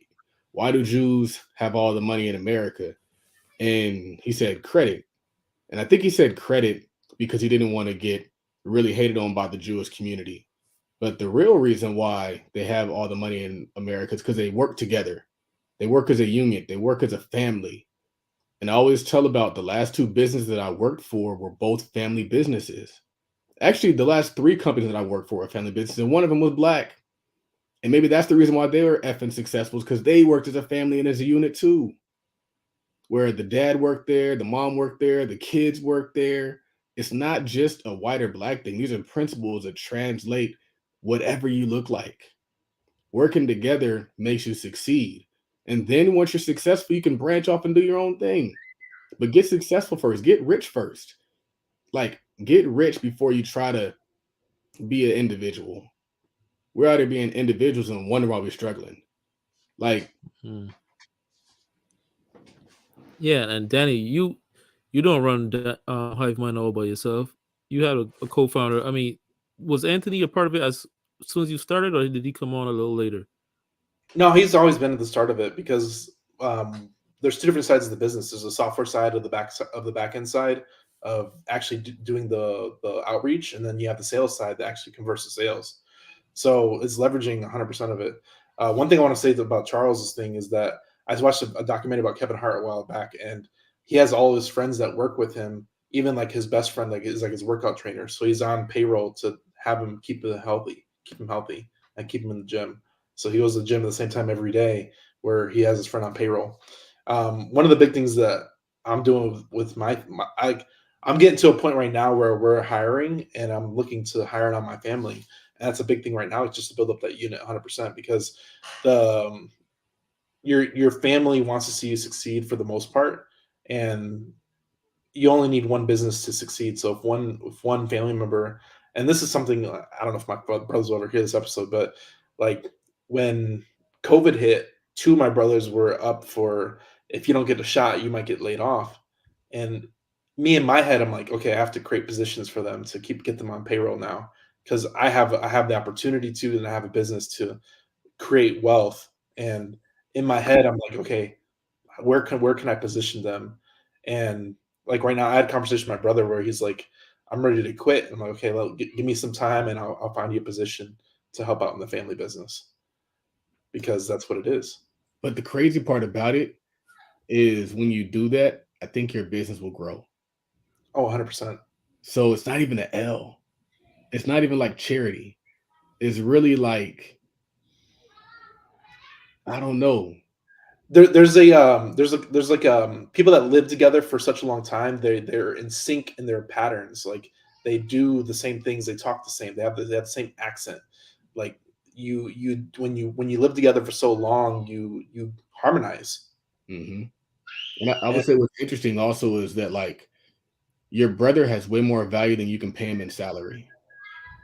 why do Jews have all the money in America? And he said credit. And I think he said credit because he didn't want to get really hated on by the Jewish community. But the real reason why they have all the money in America is because they work together. They work as a union. They work as a family. And I always tell about the last two businesses that I worked for were both family businesses. Actually, the last three companies that I worked for were family businesses, and one of them was black. And maybe that's the reason why they were effing successful, because they worked as a family and as a unit too. Where the dad worked there, the mom worked there, the kids worked there. It's not just a white or black thing. These are principles that translate whatever you look like. Working together makes you succeed. And then once you're successful, you can branch off and do your own thing. But get successful first, get rich first. Like, get rich before you try to be an individual. We're out here being individuals and wonder why we're struggling. Like, Yeah, and Danny, you don't run Hive Mind all by yourself. You had a co-founder. I mean, was Anthony a part of it as soon as you started, or did he come on a little later? No, he's always been at the start of it because there's two different sides of the business. There's a software side of the back end side of actually doing the outreach, and then you have the sales side that actually converts to sales. So it's leveraging 100% of it. One thing I want to say about Charles's thing is that I watched a documentary about Kevin Hart a while back, and he has all his friends that work with him, even like his best friend, like is like his workout trainer. So he's on payroll to have him keep him healthy, and keep him in the gym. So he goes to the gym at the same time every day, where he has his friend on payroll. One of the big things that I'm doing with I'm getting to a point right now where we're hiring, and I'm looking to hire on my family. And that's a big thing right now. It's just to build up that unit 100% because the your family wants to see you succeed for the most part, and you only need one business to succeed. So if one family member, and this is something I don't know if my brothers will ever hear this episode, but like when COVID hit, two of my brothers were up for, if you don't get a shot, you might get laid off. And me in my head, I'm like, okay, I have to create positions for them to get them on payroll now because I have the opportunity to, and I have a business to create wealth. And in my head, I'm like, okay, where can I position them? And like right now, I had a conversation with my brother where he's like, I'm ready to quit. I'm like, okay, give me some time and I'll find you a position to help out in the family business because that's what it is. but the crazy part about it is when you do that, I think your business will grow. Oh, 100%. So it's not even an L. It's not even like charity. It's really like, I don't know. There's like people that live together for such a long time. They're in sync in their patterns. Like They do the same things. They talk the same. They have the same accent. Like when you live together for so long, you harmonize. Mm-hmm. And I would And, say what's interesting also is that like your brother has way more value than you can pay him in salary.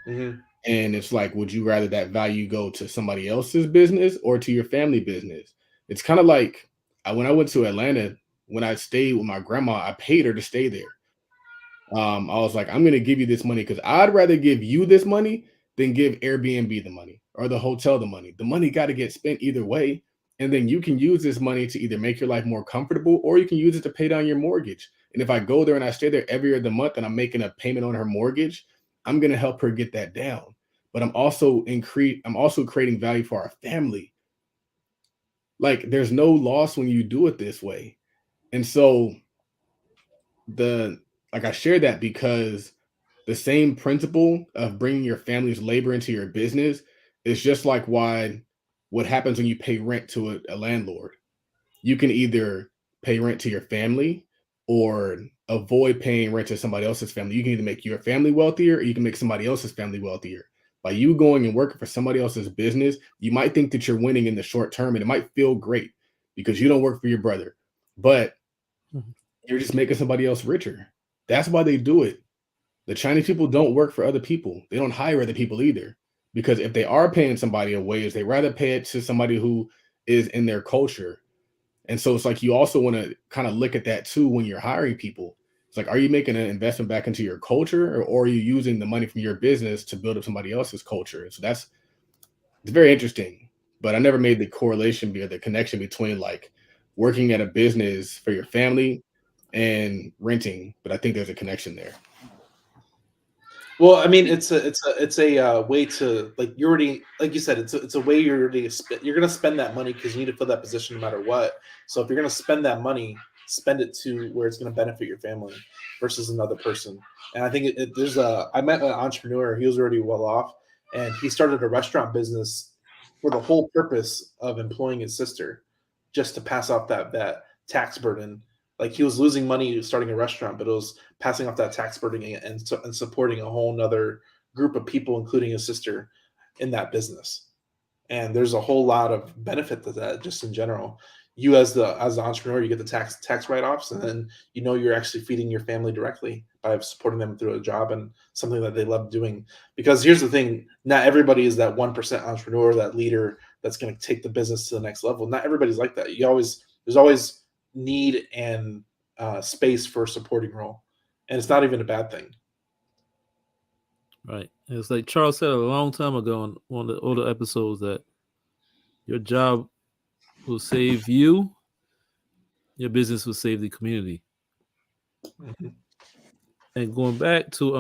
mhm. And it's like, would you rather that value go to somebody else's business or to your family business? It's kind of like when I went to Atlanta, when I stayed with my grandma, I paid her to stay there. I was like, I'm going to give you this money because I'd rather give you this money than give Airbnb the money or the hotel the money. The money got to get spent either way. And then you can use this money to either make your life more comfortable or you can use it to pay down your mortgage. And if I go there and I stay there every other month and I'm making a payment on her mortgage, I'm going to help her get that down. But I'm also creating value for our family. Like there's no loss when you do it this way. And so the like I share that because the same principle of bringing your family's labor into your business is just like what happens when you pay rent to a landlord. You can either pay rent to your family or avoid paying rent to somebody else's family. You can either make your family wealthier or you can make somebody else's family wealthier. By you going and working for somebody else's business, you might think that you're winning in the short term and it might feel great because you don't work for your brother. But Mhm. you're just making somebody else richer. That's why they do it. The Chinese people don't work for other people. They don't hire other people either. Because if they are paying somebody a wage, they rather pay it to somebody who is in their culture. And so it's like you also want to kind of look at that too when you're hiring people. It's like, are you making an investment back into your culture or are you using the money from your business to build up somebody else's culture? And so it's very interesting. But I never made the correlation or the connection between like working at a business for your family and renting. But I think there's a connection there. Well, I mean, it's a way to like you already like you said it's a way you're gonna spend that money because you need to fill that position no matter what. So if you're gonna spend that money, spend it to where it's gonna benefit your family versus another person. And I think there's a I met an entrepreneur. He was already well off, and he started a restaurant business for the whole purpose of employing his sister, just to pass off that tax burden. Like he was losing money starting a restaurant, but it was passing off that tax burden and supporting a whole nother group of people, including his sister, in that business. And there's a whole lot of benefit to that, just in general. You as the entrepreneur, you get the tax write offs, and then you're actually feeding your family directly by supporting them through a job and something that they love doing. Because here's the thing: not everybody is that 1% entrepreneur, that leader that's going to take the business to the next level. Not everybody's like that. There's always need and space for a supporting role, and it's not even a bad thing. Right. And it's like Charles said a long time ago on one of the older episodes that your job will save you, your business will save the community. Mhm. And going back to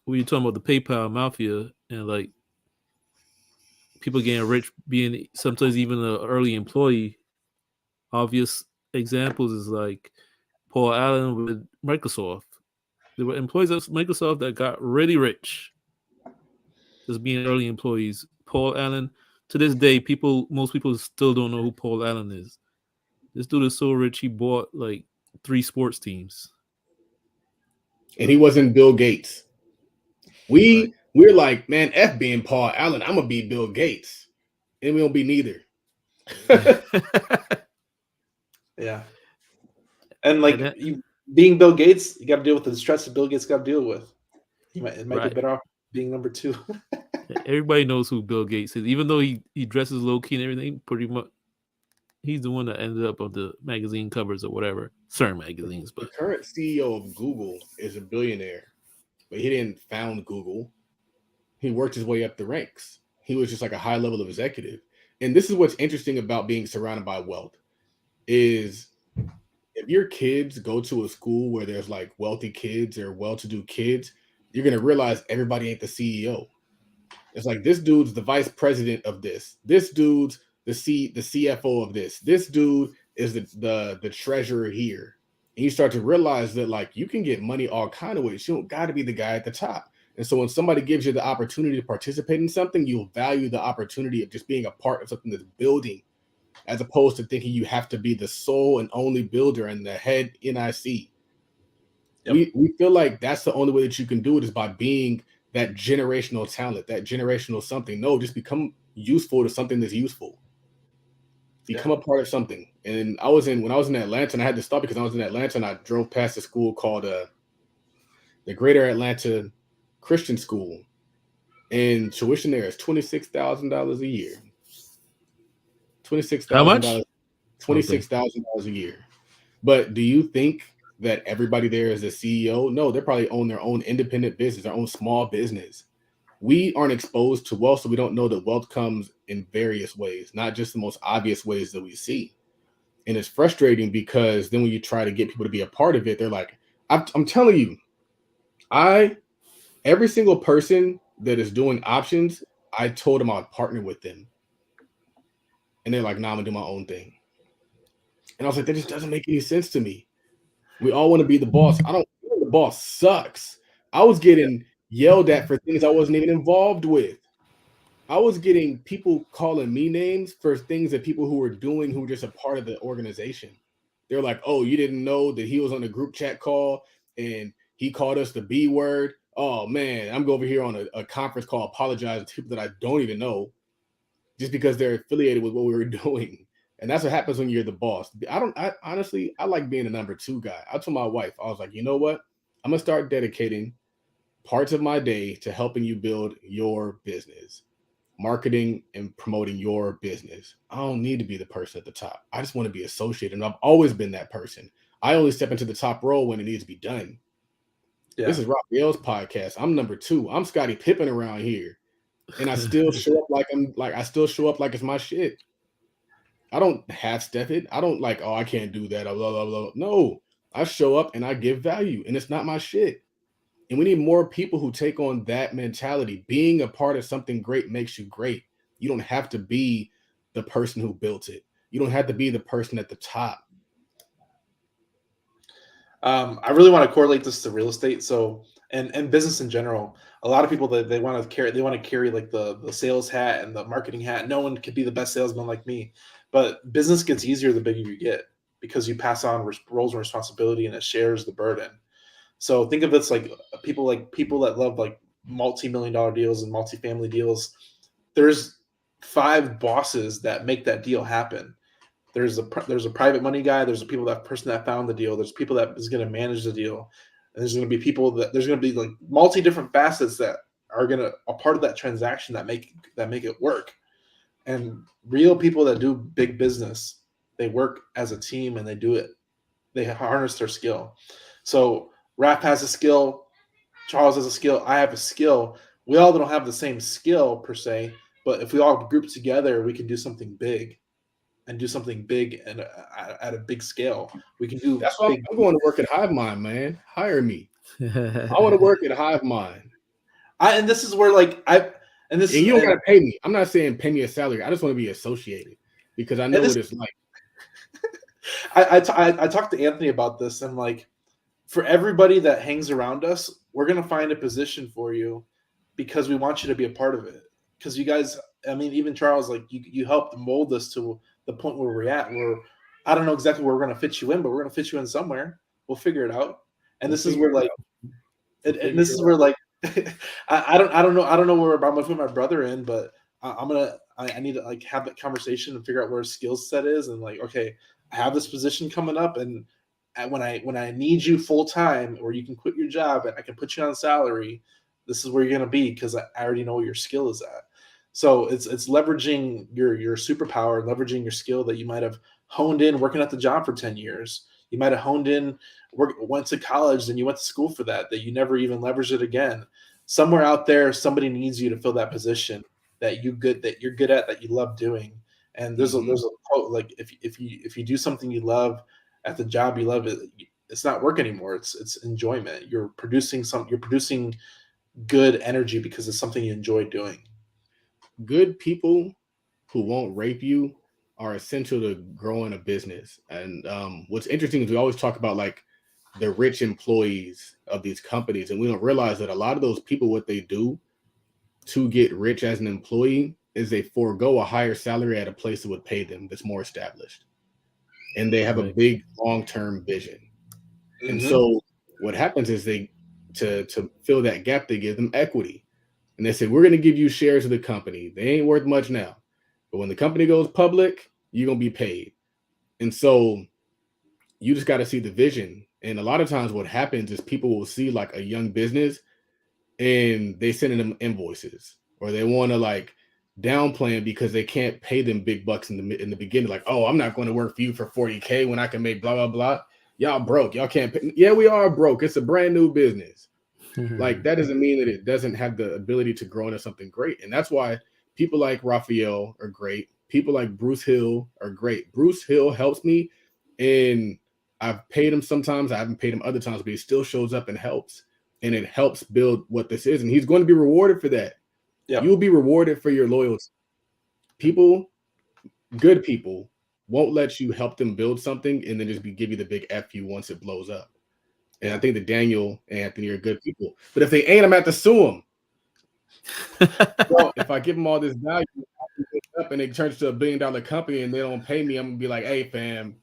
when you're talking about the PayPal mafia and like people getting rich being sometimes even an early employee, obvious examples is like Paul Allen with Microsoft. There were employees of Microsoft that got really rich just being early employees. Paul Allen, to this day, most people still don't know who Paul Allen is. This dude is so rich he bought like 3 sports teams. And he wasn't Bill Gates. Right. We're like, man, F being Paul Allen, I'm gonna be Bill Gates. And we don't be neither. Yeah, and And like that, being Bill Gates, you got to deal with the stress that Bill Gates got to deal with. It might be right. better off being number two. Everybody knows who Bill Gates is, even though he dresses low key and everything. Pretty much, he's the one that ended up on the magazine covers or whatever, certain magazines. The But current CEO of Google is a billionaire, but he didn't found Google. He worked his way up the ranks. He was just like a high level executive. And this is what's interesting about being surrounded by wealth is if your kids go to a school where there's like wealthy kids or well-to-do kids, you're gonna realize everybody ain't the CEO. It's like this dude's the vice president of this. This dude's the CFO of this. This dude is the treasurer here. And you start to realize that like you can get money all kind of ways. You don't got to be the guy at the top. And so when somebody gives you the opportunity to participate in something, you'll value the opportunity of just being a part of something that's building, as opposed to thinking you have to be the sole and only builder and the head NIC. Yep. We feel like that's the only way that you can do it is by being that generational talent, that generational something. No, just become useful to something that's useful. Become a part of something. And when I was in Atlanta, and I had to stop because I was in Atlanta and I drove past a school called the Greater Atlanta Christian School, and tuition there is $26,000 a year. How much? $26,000 a year. But do you think that everybody there is a CEO? No, they probably own their own independent business, their own small business. We aren't exposed to wealth, so we don't know that wealth comes in various ways, not just the most obvious ways that we see. And it's frustrating because then when you try to get people to be a part of it, they're like, I'm telling you, every single person that is doing options, I told them I'd partner with them. And they're like, nah, I'm gonna do my own thing. And I was like, that just doesn't make any sense to me. We all want to be the boss. The boss sucks. I was getting yelled at for things I wasn't even involved with. I was getting people calling me names for things that people who were doing who were just a part of the organization. They're like, oh, you didn't know that he was on a group chat call and he called us the B word. Oh man, I'm going over here on a conference call apologizing to people that I don't even know just because they're affiliated with what we were doing. And that's what happens when you're the boss. I honestly like being a number two guy. I told my wife, I was like, you know what? I'm gonna start dedicating parts of my day to helping you build your business, marketing and promoting your business. I don't need to be the person at the top. I just want to be associated. And I've always been that person. I only step into the top role when it needs to be done. Yeah. This is Raphael's podcast. I'm number two. I'm Scottie Pippen around here. And I still show up like it's my shit. I don't half step it. I don't like, oh, I can't do that. Blah, blah, blah. No, I show up and I give value, and it's not my shit. And we need more people who take on that mentality. Being a part of something great makes you great. You don't have to be the person who built it. You don't have to be the person at the top. I really want to correlate this to real estate. So, and business in general. A lot of people that they want to carry like the sales hat and the marketing hat. No one could be the best salesman like me. But business gets easier the bigger you get because you pass on roles and responsibility, and it shares the burden. So think of this like people that love like multi-million-dollar deals and multi-family deals. There's 5 bosses that make that deal happen. There's a private money guy. There's a person that found the deal. There's people that is going to manage the deal. And there's going to be there's going to be like multi different facets that are going to a part of that transaction that make it work. And real people that do big business, they work as a team and they do it. They harness their skill. So Raph has a skill. Charles has a skill. I have a skill. We all don't have the same skill per se, but if we all group together, we can do something big. And do something big and at a big scale. We can do. That's why I'm going to work at HiveMind, man. Hire me. I want to work at HiveMind. And this is where and you don't got to pay me. I'm not saying pay me a salary. I just want to be associated because I know what it's like. I talked to Anthony about this, and like for everybody that hangs around us, we're gonna find a position for you because we want you to be a part of it. Because you guys, I mean, even Charles, like you helped mold us to the point where we're at. I don't know exactly where we're going to fit you in, but we're going to fit you in somewhere. We'll figure it out. And this is where like, and this is where like, I don't know where I'm going to put my brother in, but I need to like have that conversation and figure out where his skill set is. And like, okay, I have this position coming up, and when I need you full time, or you can quit your job and I can put you on salary, this is where you're going to be because I already know where your skill is at. So it's leveraging your superpower, leveraging your skill that you might have honed in working at the job for 10 years. You might have honed in, went to college, and you went to school for that you never even leveraged it again. Somewhere out there, somebody needs you to fill that position that you're good at, that you love doing. And there's a quote like if you do something you love at the job you love, it's not work anymore. It's enjoyment. You're producing good energy because it's something you enjoy doing. Good people who won't rape you are essential to growing a business. And what's interesting is we always talk about like the rich employees of these companies, and we don't realize that a lot of those people, what they do to get rich as an employee is they forego a higher salary at a place that would pay them that's more established. And they have a big long-term vision. And so what happens is to fill that gap, they give them equity. And they say, we're going to give you shares of the company. They ain't worth much now. But when the company goes public, you're going to be paid. And so you just got to see the vision. And a lot of times what happens is people will see like a young business and they send them invoices, or they want to like downplay them because they can't pay them big bucks in the beginning. Like, oh, I'm not going to work for you for 40K when I can make blah, blah, blah. Y'all broke. Y'all can't pay. Yeah, we are broke. It's a brand new business. Like, that doesn't mean that it doesn't have the ability to grow into something great. And that's why people like Raphael are great. People like Bruce Hill are great. Bruce Hill helps me, and I've paid him sometimes. I haven't paid him other times, but he still shows up and helps. And it helps build what this is. And he's going to be rewarded for that. Yep. You'll be rewarded for your loyalty. People, good people, won't let you help them build something and then just give you the big F you once it blows up. And I think that Daniel and Anthony are good people. But if they ain't, I'm going to have to sue them. Well, if I give them all this value up and it turns to $1 billion company and they don't pay me, I'm going to be like, hey, fam,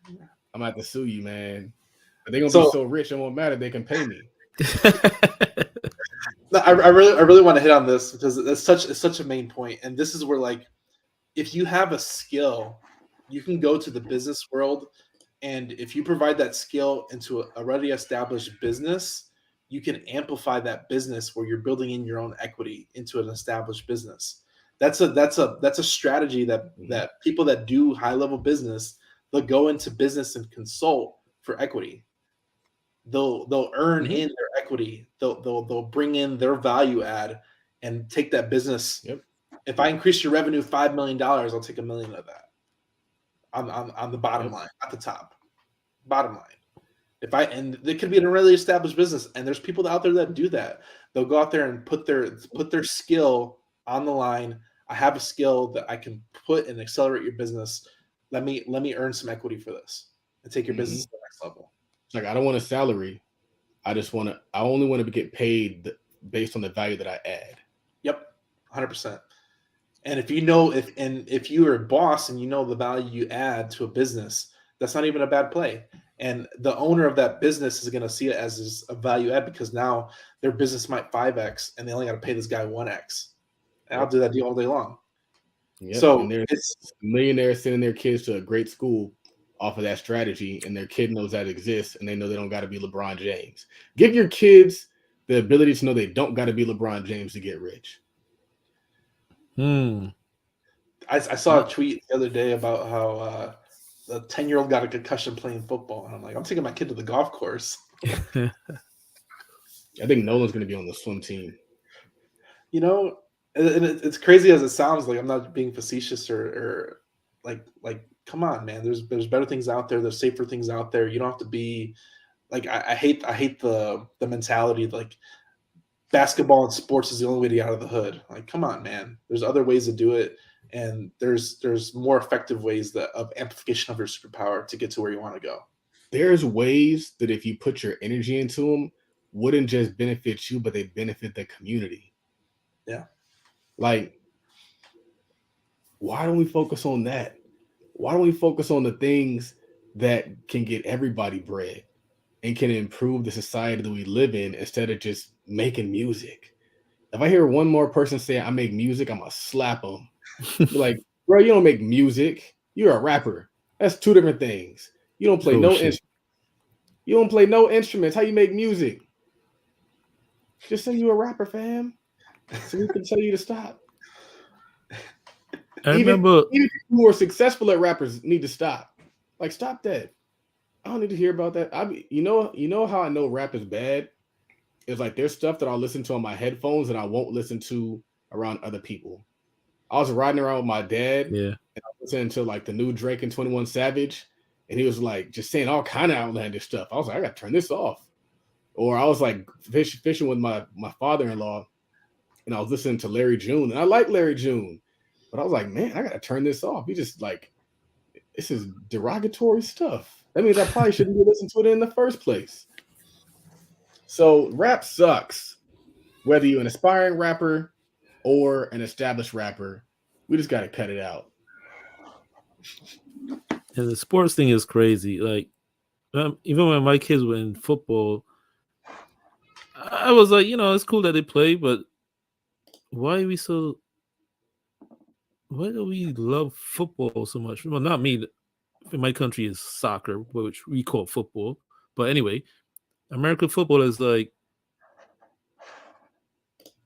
I'm going to have to sue you, man. But they're going to be so rich, it won't matter. They can pay me. No, I really want to hit on this because it's such a main point. And this is where, like, if you have a skill, you can go to the business world, and if you provide that skill into a already established business, you can amplify that business where you're building in your own equity into an established business. That's a strategy that people that do high level business, they'll go into business and consult for equity. They'll earn in their equity. They'll bring in their value add and take that business. Yep. If I increase your revenue $5 million, I'll take $1 million of that on the bottom line, at the top, bottom line. And it could be in a really established business, and there's people out there that do that. They'll go out there and put their skill on the line. I have a skill that I can put and accelerate your business. Let me earn some equity for this and take your business to the next level. Like, I don't want a salary. I only want to get paid based on the value that I add. Yep, 100%. And if you're a boss and you know the value you add to a business, that's not even a bad play. And the owner of that business is going to see it as a value add because now their business might 5x and they only got to pay this guy 1x. And I'll do that deal all day long. Yep. So and there's millionaires sending their kids to a great school off of that strategy, and their kid knows that exists, and they know they don't got to be LeBron James. Give your kids the ability to know they don't got to be LeBron James to get rich. I saw a tweet the other day about how the 10-year-old got a concussion playing football, and I'm like, I'm taking my kid to the golf course. I think Nolan's going to be on the swim team. You know, and it's crazy as it sounds. Like, I'm not being facetious or like come on, man. There's better things out there. There's safer things out there. You don't have to be like I hate the mentality of, like, basketball and sports is the only way to get out of the hood. Like, come on, man. There's other ways to do it, and there's more effective ways of amplification of your superpower to get to where you want to go. There's ways that if you put your energy into them, wouldn't just benefit you, but they benefit the community. Yeah. Like, why don't we focus on that? Why don't we focus on the things that can get everybody bread and can improve the society that we live in instead of just making music? If I hear one more person say I make music, I'm going to slap them. Like, bro, you don't make music. You're a rapper. That's two different things. You don't play instruments. You don't play no instruments. How you make music? Just say you're a rapper, fam. So we can tell you to stop. Even who are successful at rappers need to stop. Like, stop that. I don't need to hear about that. You know how I know rap is bad? It's like there's stuff that I'll listen to on my headphones and I won't listen to around other people. I was riding around with my dad, and I was listening to like the new Drake and 21 Savage, and he was like just saying all kind of outlandish stuff. I was like, I gotta turn this off. Or I was like fishing with my father-in-law, and I was listening to Larry June, and I like Larry June. But I was like, man, I got to turn this off. He just like, this is derogatory stuff. That means I probably shouldn't be listening to it in the first place. So rap sucks. Whether you're an aspiring rapper or an established rapper, we just got to cut it out. And the sports thing is crazy. Like, even when my kids were in football, I was like, it's cool that they play, but why are we so? Why do we love football so much? Well, not me. In my country is soccer, which we call football. But anyway, American football is like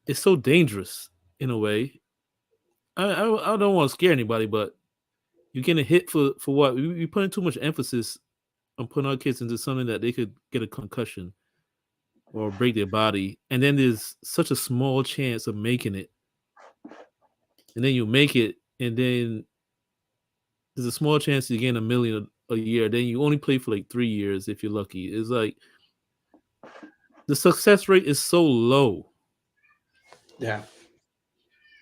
it's so dangerous in a way. I don't want to scare anybody, but you're getting hit for what? We're putting too much emphasis on putting our kids into something that they could get a concussion or break their body, and then there's such a small chance of making it, and then you make it, and then there's a small chance you gain a million a year. Then you only play for like 3 years if you're lucky. It's like the success rate is so low. Yeah.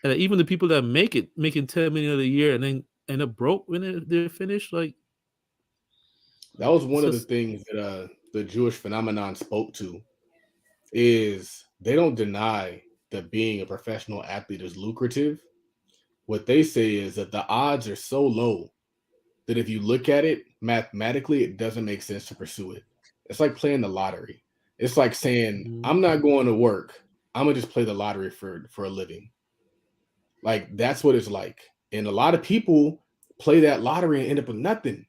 And even the people that make it, making 10 million a year and then end up broke when they're finished, like That was one it's of the just things that the Jewish phenomenon spoke to is they don't deny that being a professional athlete is lucrative. What they say is that the odds are so low that if you look at it mathematically, it doesn't make sense to pursue it. It's like playing the lottery. It's like saying, mhm. I'm not going to work. I'm gonna just play the lottery for a living. Like that's what it's like. And a lot of people play that lottery and end up with nothing.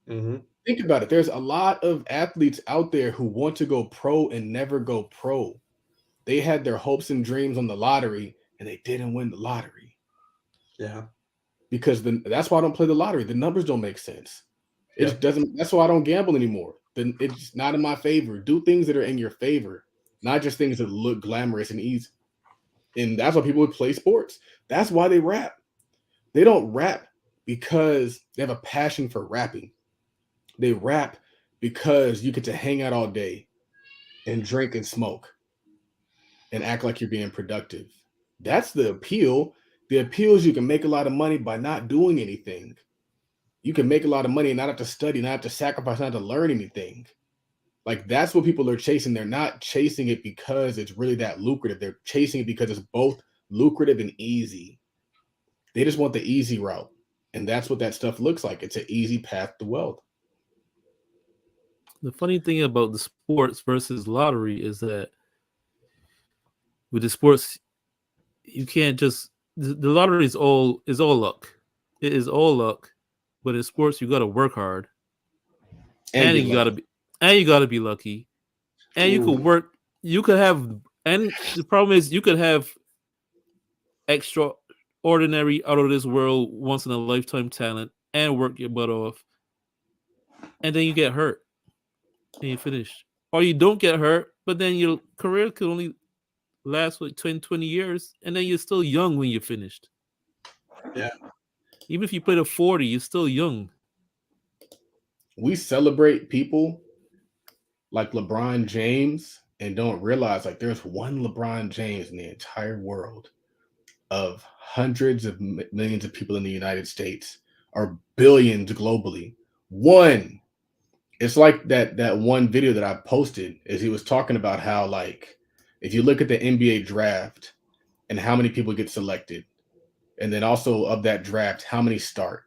Mm-hmm. Think about it. There's a lot of athletes out there who want to go pro and never go pro. They had their hopes and dreams on the lottery and they didn't win the lottery Yeah. because that's why I don't play the lottery. The numbers don't make sense. It just Yep. doesn't. That's why I don't gamble anymore. Then it's not in my favor. Do things that are in your favor, not just things that look glamorous and easy. And that's why people would play sports. That's why they rap. They don't rap because they have a passion for rapping. They rap because you get to hang out all day and drink and smoke and act like you're being productive. That's the appeal. The appeal is you can make a lot of money by not doing anything. You can make a lot of money and not have to study, not have to sacrifice, not have to learn anything. Like that's what people are chasing. They're not chasing it because it's really that lucrative. They're chasing it because it's both lucrative and easy. They just want the easy route. And that's what that stuff looks like. It's an easy path to wealth. The funny thing about the sports versus lottery is that with the sports, you can't just the lottery is all luck. It is all luck. But in sports, you gotta work hard. And And get you gotta lucky. be lucky. And you Ooh. could work you could have and the problem is you could have extraordinary out of this world once in a lifetime talent and work your butt off. And then you get hurt and you finish. Or you don't get hurt, but then your career could only last like 20 years, and then you're still young when you're finished. Yeah. Even if you play to 40, you're still young. We celebrate people like LeBron James and don't realize like there's one LeBron James in the entire world of hundreds of millions of people in the United States or billions globally. One. It's like that one video that I posted is he was talking about how like if you look at the NBA draft and how many people get selected, and then also of that draft, how many start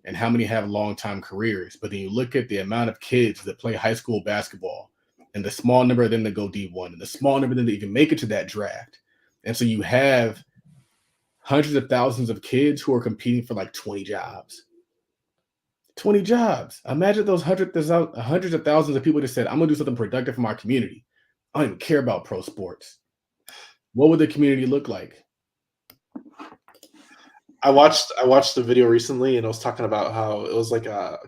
and how many have long time careers. But then you look at the amount of kids that play high school basketball and the small number of them that go D1 and the small number of them that even make it to that draft. And so you have hundreds of thousands of kids who are competing for like 20 jobs. 20 jobs. Imagine those hundreds of thousands of people that said, I'm going to do something productive for my community. I don't even care about pro sports. What would the community look like? I watched the video recently, and it was talking about how it was like a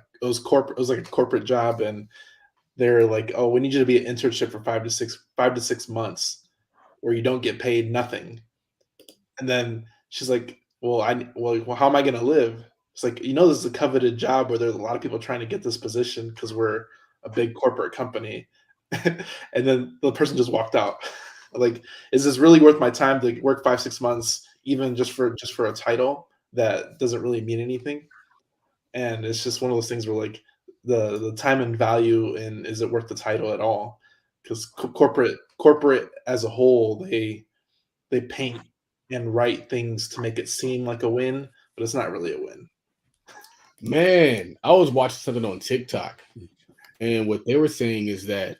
corporate job, and they're like, oh, we need you to be an internship for 5 to 6 months, where you don't get paid nothing. And then she's like, well, how am I going to live? It's like, this is a coveted job where there's a lot of people trying to get this position because we're a big corporate company. And then the person just walked out. Like, is this really worth my time to work 5-6 months, even just for a title that doesn't really mean anything? And it's just one of those things where like the time and value, and is it worth the title at all? Because corporate as a whole, they paint and write things to make it seem like a win, but it's not really a win. Man, I was watching something on TikTok, and what they were saying is that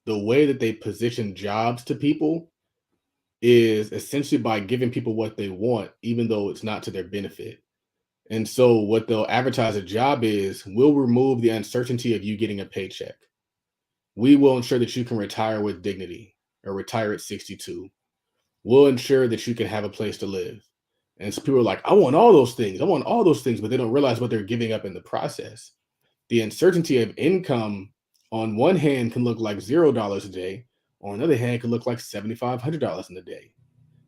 the way that they position jobs to people is essentially by giving people what they want, even though it's not to their benefit. And so what they'll advertise a job is, we'll remove the uncertainty of you getting a paycheck. We will ensure that you can retire with dignity or retire at 62. We'll ensure that you can have a place to live. And so people are like, I want all those things. I want all those things, but they don't realize what they're giving up in the process. The uncertainty of income on one hand can look like $0 a day. On the other hand, it can look like $7,500 in a day.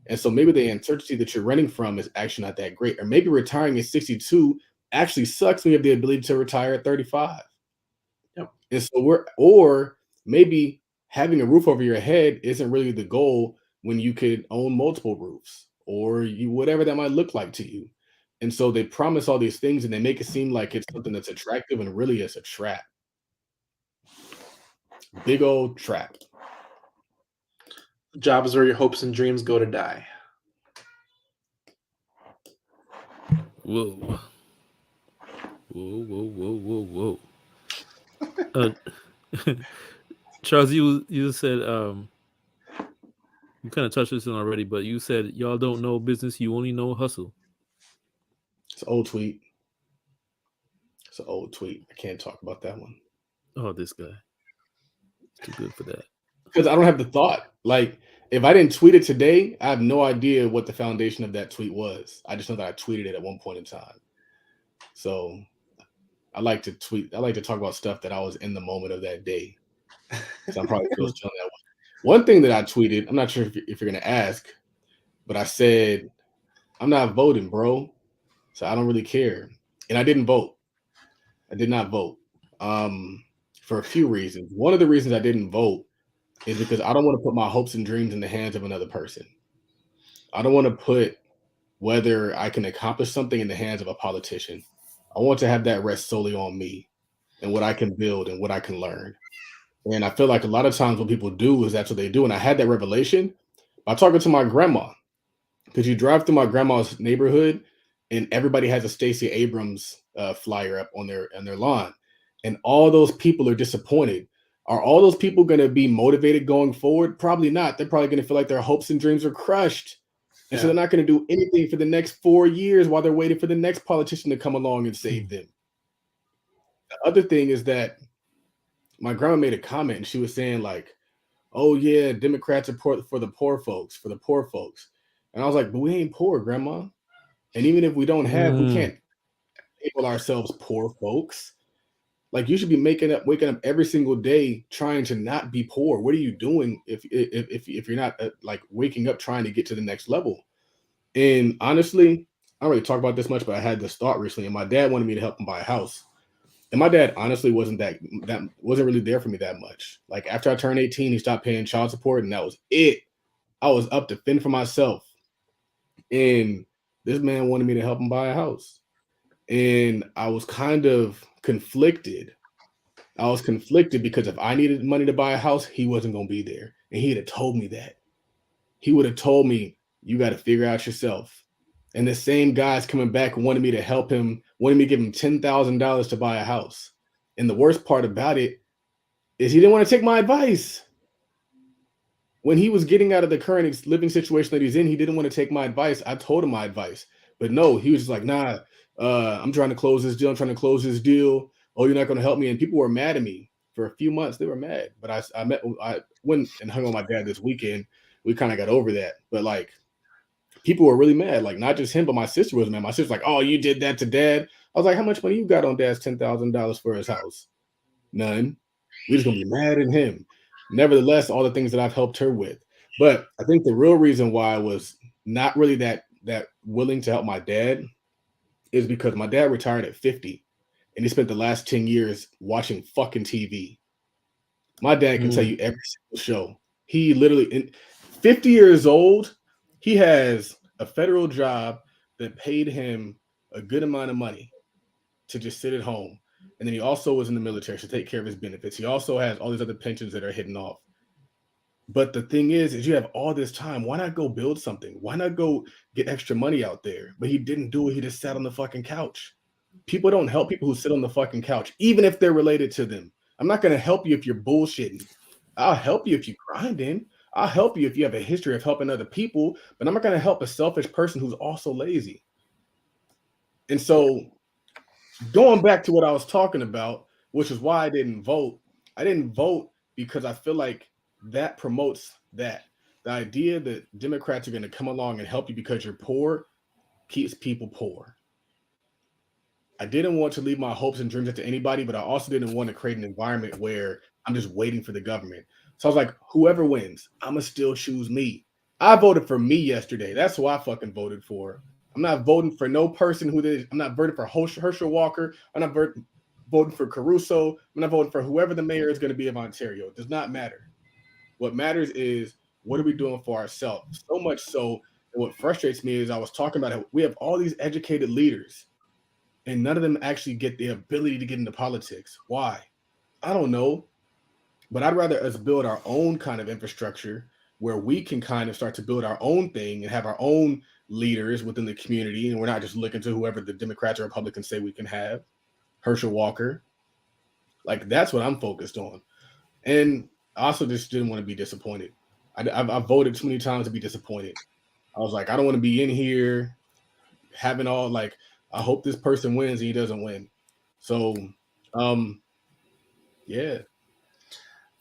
And so maybe the uncertainty that you're running from is actually not that great. Or maybe retiring at 62 actually sucks when you have the ability to retire at 35. Yep. And so or maybe having a roof over your head isn't really the goal when you could own multiple roofs, or whatever that might look like to you. And so they promise all these things and they make it seem like it's something that's attractive, and really it's a trap. Big old trap. Job is where your hopes and dreams go to die. Whoa. Whoa. Charles, you said you kind of touched this on already, but you said y'all don't know business, you only know hustle. It's an old tweet. I can't talk about that one. Oh, this guy. Too good for that. Because I don't have the thought. Like, if I didn't tweet it today, I have no idea what the foundation of that tweet was. I just know that I tweeted it at one point in time. So I like to tweet. I like to talk about stuff that I was in the moment of that day. So I'm probably still doing that one. One thing that I tweeted, I'm not sure if you're going to ask, but I said, I'm not voting, bro. So I don't really care. And I didn't vote. I did not vote for a few reasons. One of the reasons I didn't vote is because I don't want to put my hopes and dreams in the hands of another person. I don't want to put whether I can accomplish something in the hands of a politician. I want to have that rest solely on me and what I can build and what I can learn. And I feel like a lot of times what people do is that's what they do. And I had that revelation by talking to my grandma, because you drive through my grandma's neighborhood and everybody has a Stacey Abrams flyer up on their lawn. And all those people are disappointed. Are all those people going to be motivated going forward? Probably not. They're probably going to feel like their hopes and dreams are crushed. And so they're not going to do anything for the next 4 years while they're waiting for the next politician to come along and save them. The other thing is that my grandma made a comment and she was saying like, oh yeah, Democrats are for the poor folks, And I was like, but we ain't poor, grandma. And even if we don't have, we can't label ourselves poor folks. Like, you should be waking up every single day trying to not be poor. What are you doing if you're not like waking up trying to get to the next level? And honestly, I don't really talk about this much, but I had this thought recently, and my dad wanted me to help him buy a house. And my dad honestly wasn't really there for me that much. Like, after I turned 18, he stopped paying child support, and that was it. I was up to fend for myself. And this man wanted me to help him buy a house. And I was kind of conflicted. Because if I needed money to buy a house, he wasn't going to be there. And he'd have told me that. He would have told me, you got to figure out yourself. And the same guy's coming back and wanted me to help him, wanted me to give him $10,000 to buy a house. And the worst part about it is he didn't want to take my advice. When he was getting out of the current living situation that he's in, he didn't want to take my advice. I told him my advice. But no, he was just like, nah, I'm trying to close this deal. Oh, you're not going to help me. And people were mad at me for a few months. They were mad. But I went and hung on my dad this weekend. We kind of got over that. But like, people were really mad. Like, not just him, but my sister was mad. My sister's like, oh, you did that to dad. I was like, how much money you got on dad's $10,000 for his house? None. We're just going to be mad at him. Nevertheless, all the things that I've helped her with. But I think the real reason why I was not really that willing to help my dad is because my dad retired at 50. And he spent the last 10 years watching fucking TV. My dad can tell you every single show. He literally, 50 years old, he has a federal job that paid him a good amount of money to just sit at home. And then he also was in the military to take care of his benefits. He also has all these other pensions that are hidden off. But the thing is you have all this time. Why not go build something? Why not go get extra money out there? But he didn't do it. He just sat on the fucking couch. People don't help people who sit on the fucking couch, even if they're related to them. I'm not going to help you if you're bullshitting. I'll help you if you're grinding. I'll help you if you have a history of helping other people, but I'm not going to help a selfish person who's also lazy. And so, going back to what I was talking about, which is why I didn't vote because I feel like that promotes that. The idea that Democrats are going to come along and help you because you're poor keeps people poor. I didn't want to leave my hopes and dreams up to anybody, but I also didn't want to create an environment where I'm just waiting for the government. So I was like, whoever wins, I'm gonna still choose me. I voted for me yesterday. That's who I fucking voted for. I'm not voting for no person who did. I'm not voting for Herschel Walker. I'm not voting for Caruso. I'm not voting for whoever the mayor is going to be of Ontario. It does not matter. What matters is what are we doing for ourselves? So much so, and what frustrates me is I was talking about how we have all these educated leaders and none of them actually get the ability to get into politics. Why? I don't know. But I'd rather us build our own kind of infrastructure where we can kind of start to build our own thing and have our own leaders within the community. And we're not just looking to whoever the Democrats or Republicans say we can have. Herschel Walker. Like, that's what I'm focused on. And I also just didn't want to be disappointed. I voted too many times to be disappointed. I was like, I don't want to be in here having all like, I hope this person wins and he doesn't win. So, yeah.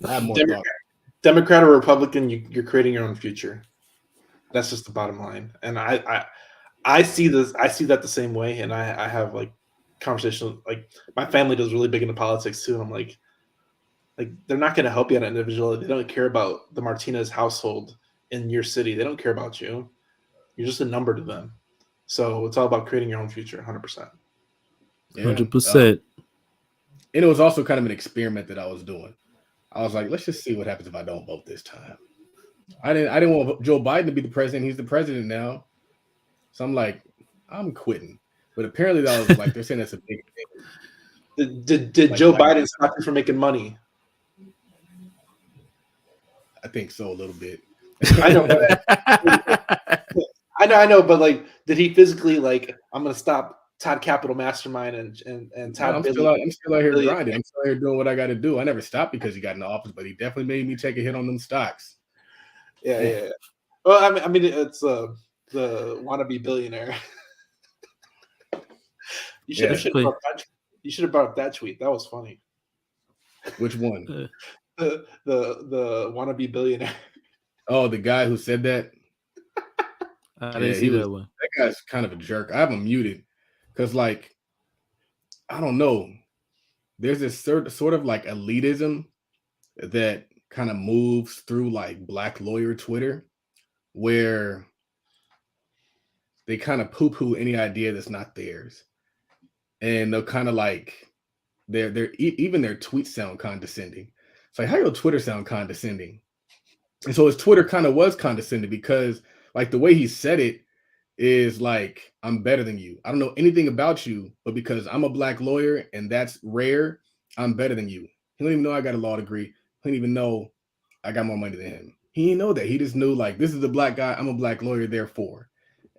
I have more thoughts. Democrat or Republican, you're creating your own future. That's just the bottom line. And I see this. I see that the same way. And I have like conversations. Like my family does really big into politics too. And I'm like they're not going to help you at an individual. They don't care about the Martinez household in your city. They don't care about you. You're just a number to them. So it's all about creating your own future. 100%. 100%. And it was also kind of an experiment that I was doing. I was like, let's just see what happens if I don't vote this time. I didn't want Joe Biden to be the president. He's the president now. So I'm like, I'm quitting. But apparently that was like, they're saying that's a big thing. Did like, Joe Biden stop you from making money? I think so, a little bit. I know. I know, but like, did he physically like, I'm going to stop Todd Capital Mastermind and Todd? I'm still out here grinding. I'm still out here doing what I got to do. I never stopped because he got in the office, but he definitely made me take a hit on them stocks. Yeah. Well, I mean, it's the wannabe billionaire. You should have brought up that tweet. That was funny. Which one? The wannabe billionaire. Oh, the guy who said that. I didn't see that one. That guy's kind of a jerk. I have him muted because, like, I don't know. There's this sort of like elitism that kind of moves through like Black lawyer Twitter, where they kind of poo-poo any idea that's not theirs, and they'll kind of like even their tweets sound condescending. It's like, how your Twitter sound condescending? And so his Twitter kind of was condescending because like the way he said it is like, I'm better than you. I don't know anything about you, but because I'm a Black lawyer and that's rare, I'm better than you. He don't even know I got a law degree. He don't even know I got more money than him. He didn't know that. He just knew like, this is a Black guy. I'm a Black lawyer, therefore.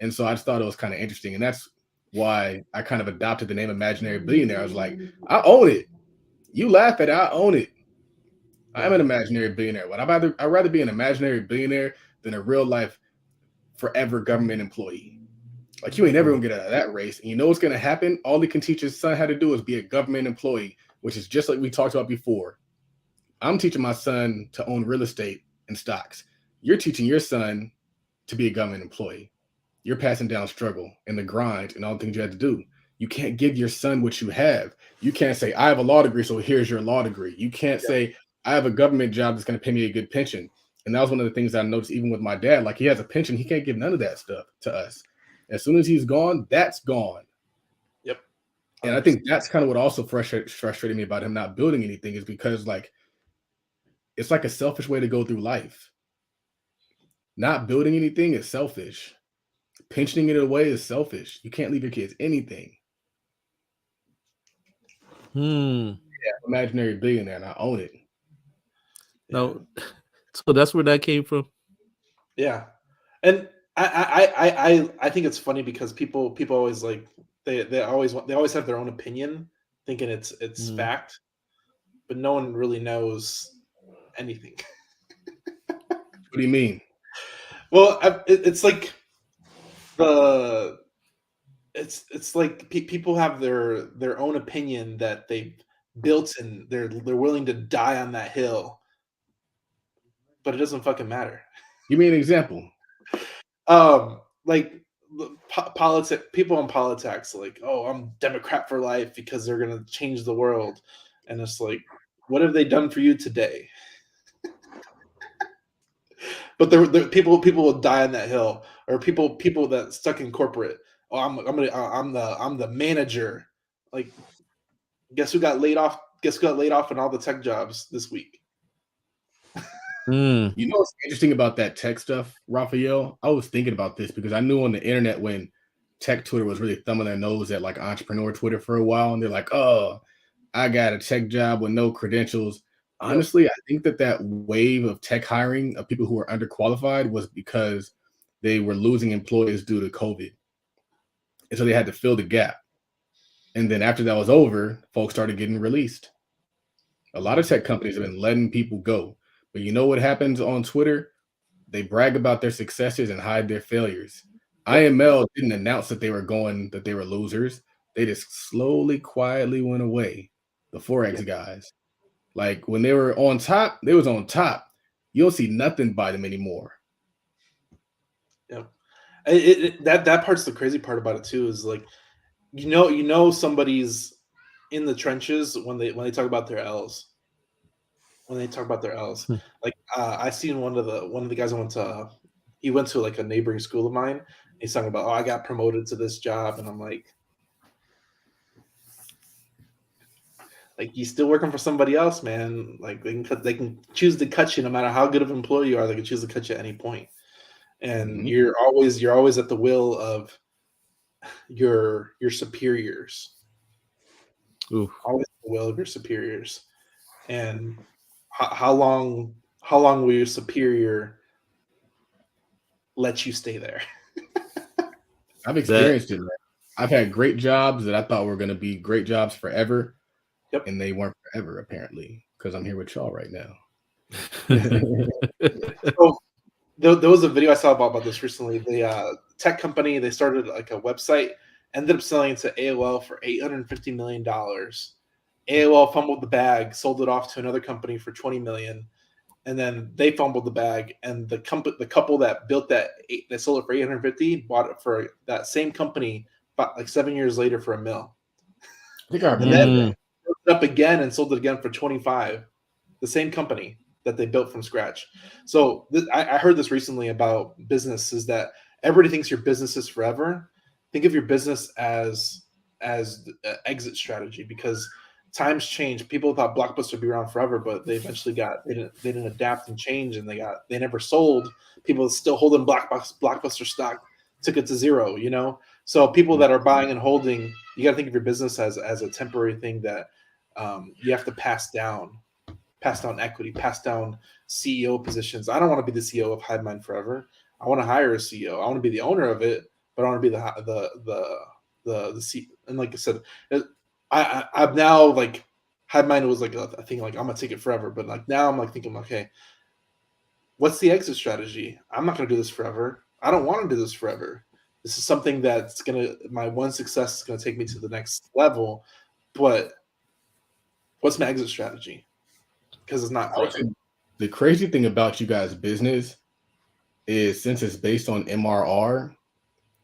And so I just thought it was kind of interesting. And that's why I kind of adopted the name Imaginary Billionaire. I was like, I own it. You laugh at it, I own it. I'm an imaginary billionaire. But I'd rather be an imaginary billionaire than a real life forever government employee. Like, you ain't never gonna get out of that race. And you know what's gonna happen? All he can teach his son how to do is be a government employee, which is just like we talked about before. I'm teaching my son to own real estate and stocks. You're teaching your son to be a government employee. You're passing down struggle and the grind and all the things you had to do. You can't give your son what you have. You can't say, I have a law degree, so here's your law degree. You can't say, I have a government job that's going to pay me a good pension. And that was one of the things I noticed even with my dad. Like, he has a pension. He can't give none of that stuff to us. As soon as he's gone, that's gone. Yep. And I think that's kind of what also frustrated me about him not building anything, is because like, it's like a selfish way to go through life. Not building anything is selfish. Pensioning it away is selfish. You can't leave your kids anything. Yeah, imaginary billionaire, and I own it. No, so that's where that came from. Yeah, and I think it's funny because people always like they always have their own opinion, thinking it's fact, but no one really knows anything. What do you mean? Well, it's like it's like people have their own opinion that they've built, and they're willing to die on that hill, but it doesn't fucking matter. Give me an example. Like people in politics, like, oh, I'm Democrat for life because they're gonna change the world, and it's like, what have they done for you today? But the people will die on that hill, or people that stuck in corporate. Oh, I'm the manager. Like, guess who got laid off? Guess who got laid off in all the tech jobs this week? Mm. You know what's interesting about that tech stuff, Raphael? I was thinking about this because I knew on the internet when tech Twitter was really thumbing their nose at like entrepreneur Twitter for a while, and they're like, "Oh, I got a tech job with no credentials." Honestly, I think that wave of tech hiring of people who were underqualified was because they were losing employees due to COVID, and so they had to fill the gap. And then after that was over, folks started getting released. A lot of tech companies have been letting people go. But you know what happens on Twitter? They brag about their successes and hide their failures. IML didn't announce that they were losers. They just slowly, quietly went away. The Forex guys. Like when they were on top, they was on top. You don't see nothing by them anymore. Yeah. That part's the crazy part about it too, is like, you know somebody's in the trenches when they talk about their L's. When they talk about their L's, like I seen one of the guys he went to like a neighboring school of mine. He's talking about, oh, I got promoted to this job, and I'm like, you still working for somebody else, man. Like they can choose to cut you no matter how good of an employee you are. They can choose to cut you at any point, and you're always at the will of your superiors. Ooh. Always at the will of your superiors. And how long will your superior let you stay there? I've experienced it, man. I've had great jobs that I thought were going to be great jobs forever. Yep. And they weren't forever, apparently, because I'm here with y'all right now. So, there was a video I saw about this recently. The tech company, they started like a website, ended up selling it to AOL for $850 million. AOL fumbled the bag, sold it off to another company for $20 million, and then they fumbled the bag. And the couple that built that sold it for $850 bought it for that same company, but like 7 years later for $1 million. I think I And then built it up again and sold it again for 25. The same company that they built from scratch. So I heard this recently about business, is that everybody thinks your business is forever. Think of your business as exit strategy, because times change. People thought Blockbuster would be around forever, but they eventually they didn't adapt and change, and they never sold. People still holding Blockbuster stock took it to zero, you know? So people that are buying and holding, you got to think of your business as a temporary thing that you have to pass down equity, pass down CEO positions. I don't want to be the CEO of HiveMind forever. I want to hire a CEO. I want to be the owner of it, but I want to be the CEO. And like I said, I'm now like, HiveMind was like a thing, like I'm gonna take it forever, but like now I'm like thinking, okay, what's the exit strategy? I'm not gonna do this forever. I don't want to do this forever. This is something that's my one success is gonna take me to the next level, but what's my exit strategy? Because it's not forever. The crazy thing about you guys' business is, since it's based on MRR,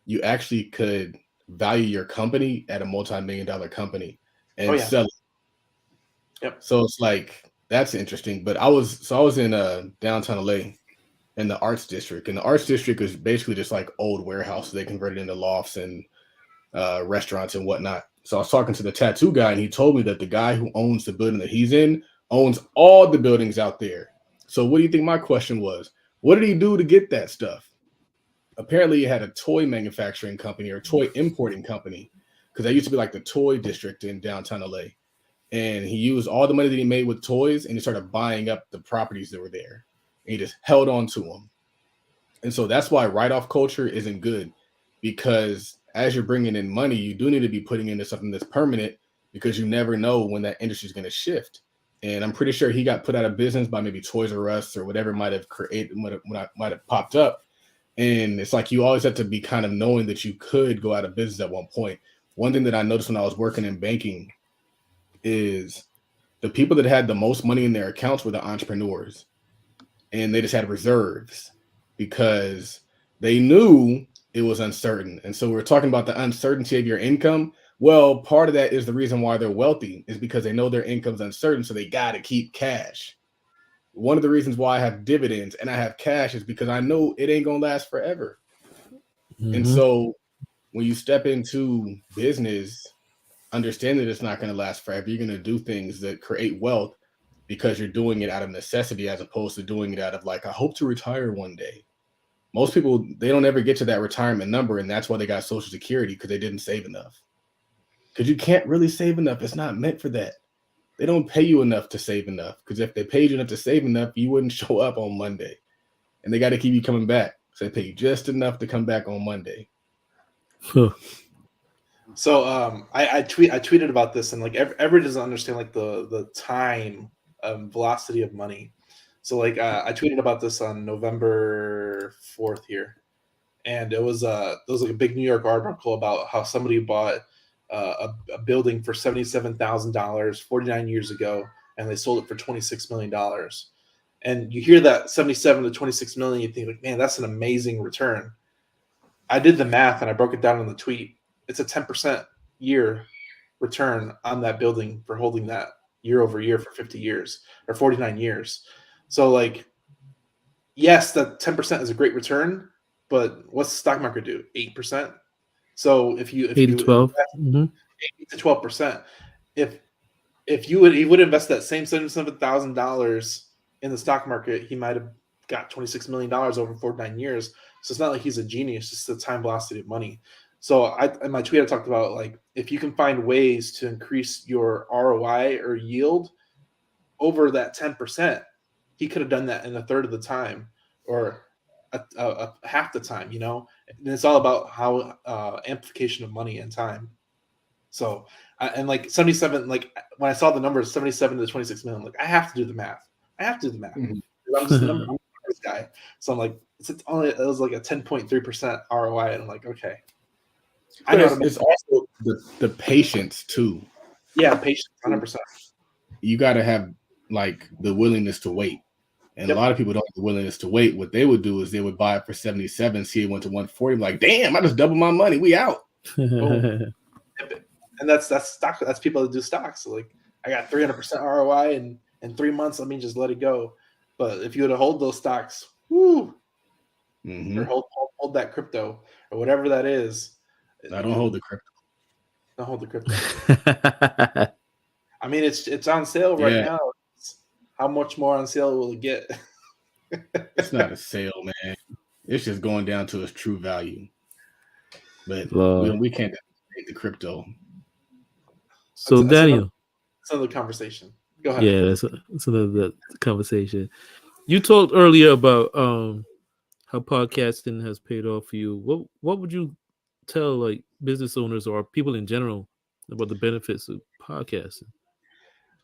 you actually could value your company at a multi-million-dollar company and sell it. Yep. So it's like, that's interesting. But I was in downtown LA in the arts district, and the arts district is basically just like old warehouses they converted into lofts and restaurants and whatnot. So I was talking to the tattoo guy, and he told me that the guy who owns the building that he's in owns all the buildings out there. So what do you think my question was? What did he do to get that stuff? Apparently he had a toy manufacturing company or toy importing company, because that used to be like the toy district in downtown LA. And he used all the money that he made with toys, and he started buying up the properties that were there. And he just held on to them. And so that's why write-off culture isn't good, because as you're bringing in money, you do need to be putting into something that's permanent, because you never know when that industry is going to shift. and I'm pretty sure he got put out of business by maybe Toys R Us or whatever might have popped up. And it's like you always have to be kind of knowing that you could go out of business at one point. One thing that I noticed when I was working in banking is the people that had the most money in their accounts were the entrepreneurs, and they just had reserves because they knew it was uncertain. And so we're talking about the uncertainty of your income. Well, part of that is the reason why they're wealthy is because they know their income's uncertain, so they got to keep cash. One of the reasons why I have dividends and I have cash is because I know it ain't gonna last forever. And so when you step into business, understand that it's not going to last forever. You're going to do things that create wealth because you're doing it out of necessity as opposed to doing it out of like, I hope to retire one day. Most people, they don't ever get to that retirement number, and that's why they got Social Security, because they didn't save enough. Because you can't really save enough. It's not meant for that. They don't pay you enough to save enough, because if they paid you enough to save enough, you wouldn't show up on Monday. And they got to keep you coming back. So they pay you just enough to come back on Monday. So I tweeted about this, and like everybody doesn't understand like the time velocity of money. So like I tweeted about this on November 4th here, and it was like a big New York article about how somebody bought a building for $77,000 49 years ago, and they sold it for $26 million. And you hear that 77 to 26 million, you think like, man, that's an amazing return. I did the math and I broke it down in the tweet. It's a 10% year return on that building for holding that year over year for 50 years or 49 years. So like, yes, that 10% is a great return, but what's the stock market do? 8%. So if you 8 to 12, 8 to 12%, if you would invest that same $77,000 in the stock market, he might have got $26 million over 49 years. So it's not like he's a genius, it's the time velocity of money. So in my tweet, I talked about like, if you can find ways to increase your ROI or yield over that 10%, he could have done that in a third of the time or a half the time, you know? And it's all about how amplification of money and time. So, and like 77, like when I saw the numbers 77 to 26 million, like I have to do the math. Mm-hmm. I'm just a numbers guy. So I'm like, it was like a 10.3% ROI. And I'm like, okay. I know it's also the patience too. Yeah, patience, 100%. You got to have like the willingness to wait. And a lot of people don't have the willingness to wait. What they would do is they would buy it for 77, see it went to 140, like, damn, I just doubled my money. We out. And that's stock. That's people that do stocks. So like, I got 300% ROI in 3 months. Let me just let it go. But if you were to hold those stocks, or hold that crypto or whatever that is. I don't hold the crypto. Don't hold the crypto. I mean, it's on sale right now. How much more on sale will it get? It's not a sale, man. It's just going down to its true value. But we can't take the crypto. So Daniel, that's another conversation. Go ahead. Yeah, that's another conversation. You talked earlier about how podcasting has paid off for you. What would you tell like business owners or people in general about the benefits of podcasting?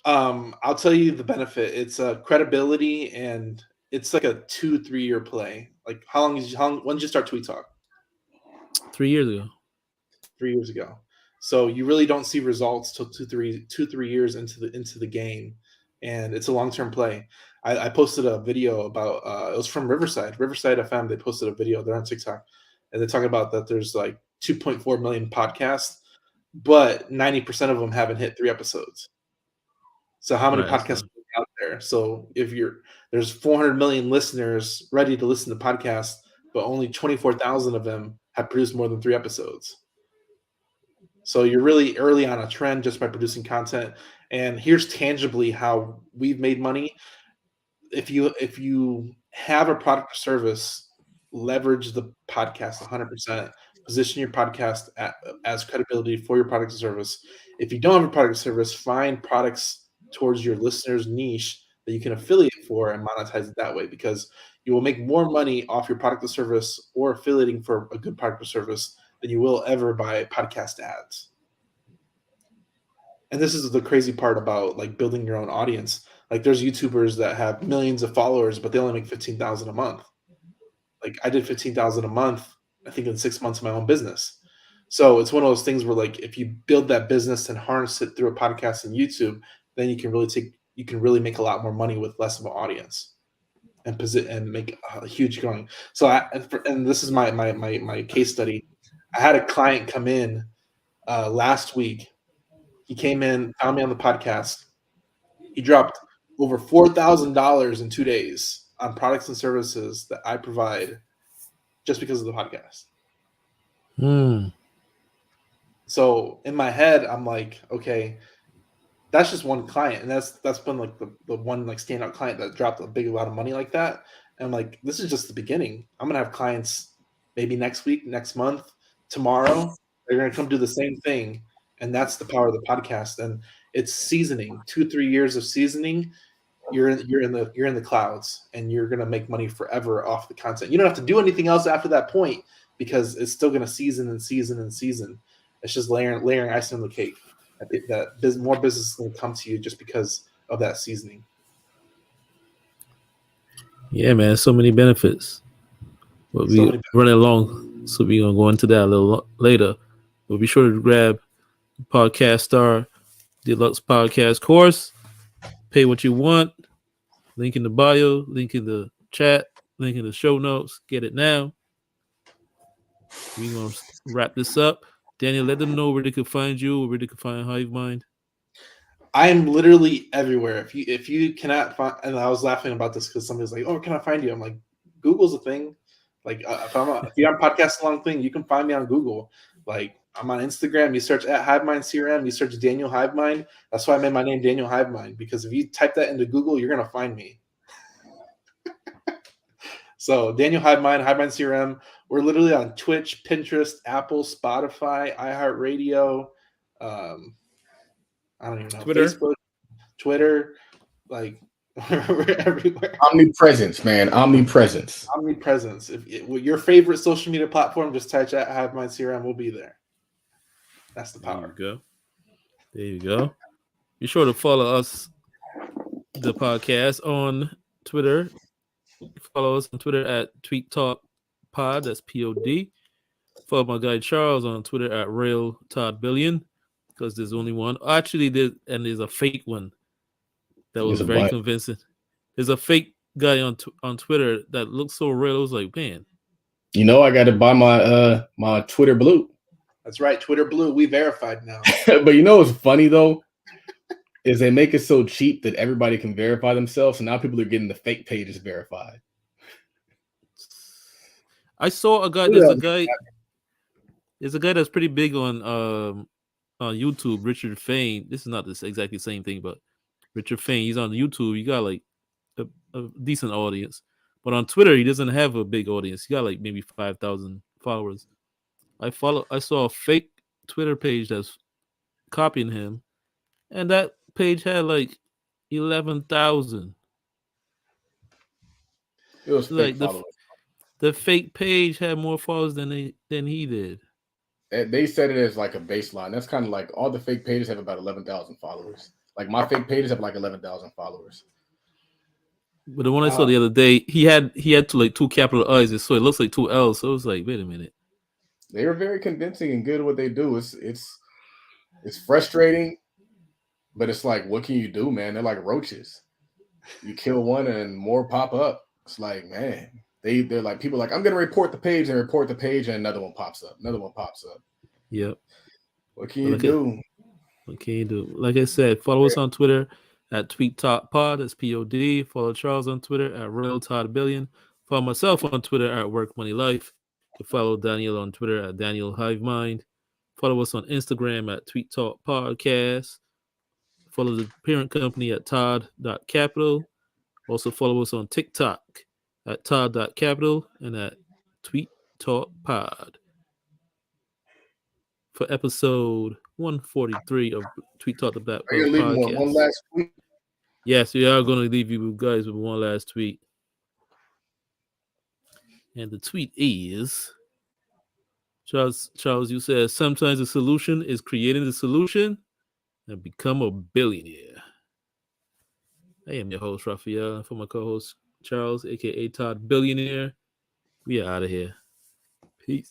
I'll tell you the benefit. It's credibility, and it's like a 2-3 year play. Like when did you start Tweet Talk? 3 years ago. 3 years ago. So you really don't see results till 2-3 years into the game, and it's a long-term play. I posted a video about it was from Riverside FM. They posted a video. They're on TikTok, and they're talking about that there's like 2.4 million podcasts, but 90% of them haven't hit 3 episodes. So how many podcasts are out there? So if there's 400 million listeners ready to listen to podcasts, but only 24,000 of them have produced more than 3 episodes. So you're really early on a trend just by producing content. And here's tangibly how we've made money. If you have a product or service, leverage the podcast 100%. Position your podcast as credibility for your product or service. If you don't have a product or service, find products towards your listeners' niche that you can affiliate for and monetize it that way, because you will make more money off your product or service or affiliating for a good product or service than you will ever by podcast ads. and this is the crazy part about like building your own audience. Like there's YouTubers that have millions of followers, but they only make 15,000 a month. Like I did 15,000 a month, I think in 6 months of my own business. So it's one of those things where like if you build that business and harness it through a podcast and YouTube, then you can really make a lot more money with less of an audience and make a huge going. So and this is my case study. I had a client come in last week. He came in, found me on the podcast. He dropped over $4,000 in 2 days on products and services that I provide just because of the podcast. So in my head, I'm like, okay, that's just one client, and that's been like the one like standout client that dropped a big amount of money like that. And I'm like, this is just the beginning. I'm gonna have clients maybe next week, next month, tomorrow. They're gonna come do the same thing, and that's the power of the podcast. And it's seasoning. 2-3 years of seasoning. You're in the clouds, and you're gonna make money forever off the content. You don't have to do anything else after that point because it's still gonna season and season and season. It's just layering icing on the cake. I think that more business is going to come to you just because of that seasoning. Yeah, man, so many benefits. But we running along, so we're gonna go into that a little later. But be sure to grab Podcast Star Deluxe Podcast course. Pay what you want. Link in the bio, link in the chat, link in the show notes. Get it now. We're gonna wrap this up. Daniel, let them know where they could find you, where they could find Hive Mind. I am literally everywhere. If you cannot find, and I was laughing about this because somebody's like, "Oh, can I find you?" I'm like, Google's a thing. Like if you're on Podcast Along thing, you can find me on Google. Like I'm on Instagram. You search at HiveMind CRM. You search Daniel HiveMind. That's why I made my name Daniel HiveMind, because if you type that into Google, you're gonna find me. So Daniel HiveMind, HiveMind CRM. We're literally on Twitch, Pinterest, Apple, Spotify, iHeartRadio. I don't even know. Twitter. Facebook, Twitter, like we're everywhere. Omnipresence, man. Omnipresence. Omnipresence. With your favorite social media platform, just type at HiveMind CRM. We'll be there. That's the power. There you go. Be sure to follow us, the podcast, on Twitter. Follow us on Twitter at Tweet Talk Pod. That's POD. Follow my guy Charles on Twitter at Real Todd Billion, because there's only one. Actually, there's a fake one that was very convincing. There's a fake guy on Twitter that looks so real. I was like, man. You know, I got to buy my my Twitter Blue. That's right, Twitter Blue. We verified now. But you know what's funny though? Is they make it so cheap that everybody can verify themselves, and now people are getting the fake pages verified. I saw a guy. There's a guy that's pretty big on YouTube, Richard Fain. This is not exactly the same thing, but Richard Fain, he's on YouTube. He got like a decent audience, but on Twitter he doesn't have a big audience. He got like maybe 5,000 followers. I saw a fake Twitter page that's copying him, and that page had like 11,000. It was like fake the fake page had more followers than he did. They said it as like a baseline. That's kind of like all the fake pages have about 11,000 followers. Like my fake pages have like 11,000 followers. But the one I saw the other day, he had like two capital I's, so it looks like two L's. So it was like, wait a minute. They are very convincing and good at what they do. It's frustrating, but it's like, what can you do, man? They're like roaches. You kill one and more pop up. It's like, man, they're like, people are like, I'm gonna report the page, and another one pops up. Yep. What can you do? What can you do? Like I said, follow us on Twitter at Tweet Talk Pod. That's POD. Follow Charles on Twitter at Real Todd Billion. Follow myself on Twitter at Work Money Life. You follow Daniel on Twitter at Daniel HiveMind. Follow us on Instagram at Tweet Talk Podcast. Follow the parent company at Todd.Capital. Also follow us on TikTok at Todd.Capital and at Tweet Talk Pod. For episode 143 of Tweet Talk the Black Belt Podcast. One last tweet? Yes, we are going to leave you guys with one last tweet. And the tweet is, Charles, you said sometimes the solution is creating the solution, and become a billionaire. I am your host, Raphael, and for my co-host, Charles, aka Todd Billionaire. We are out of here. Peace.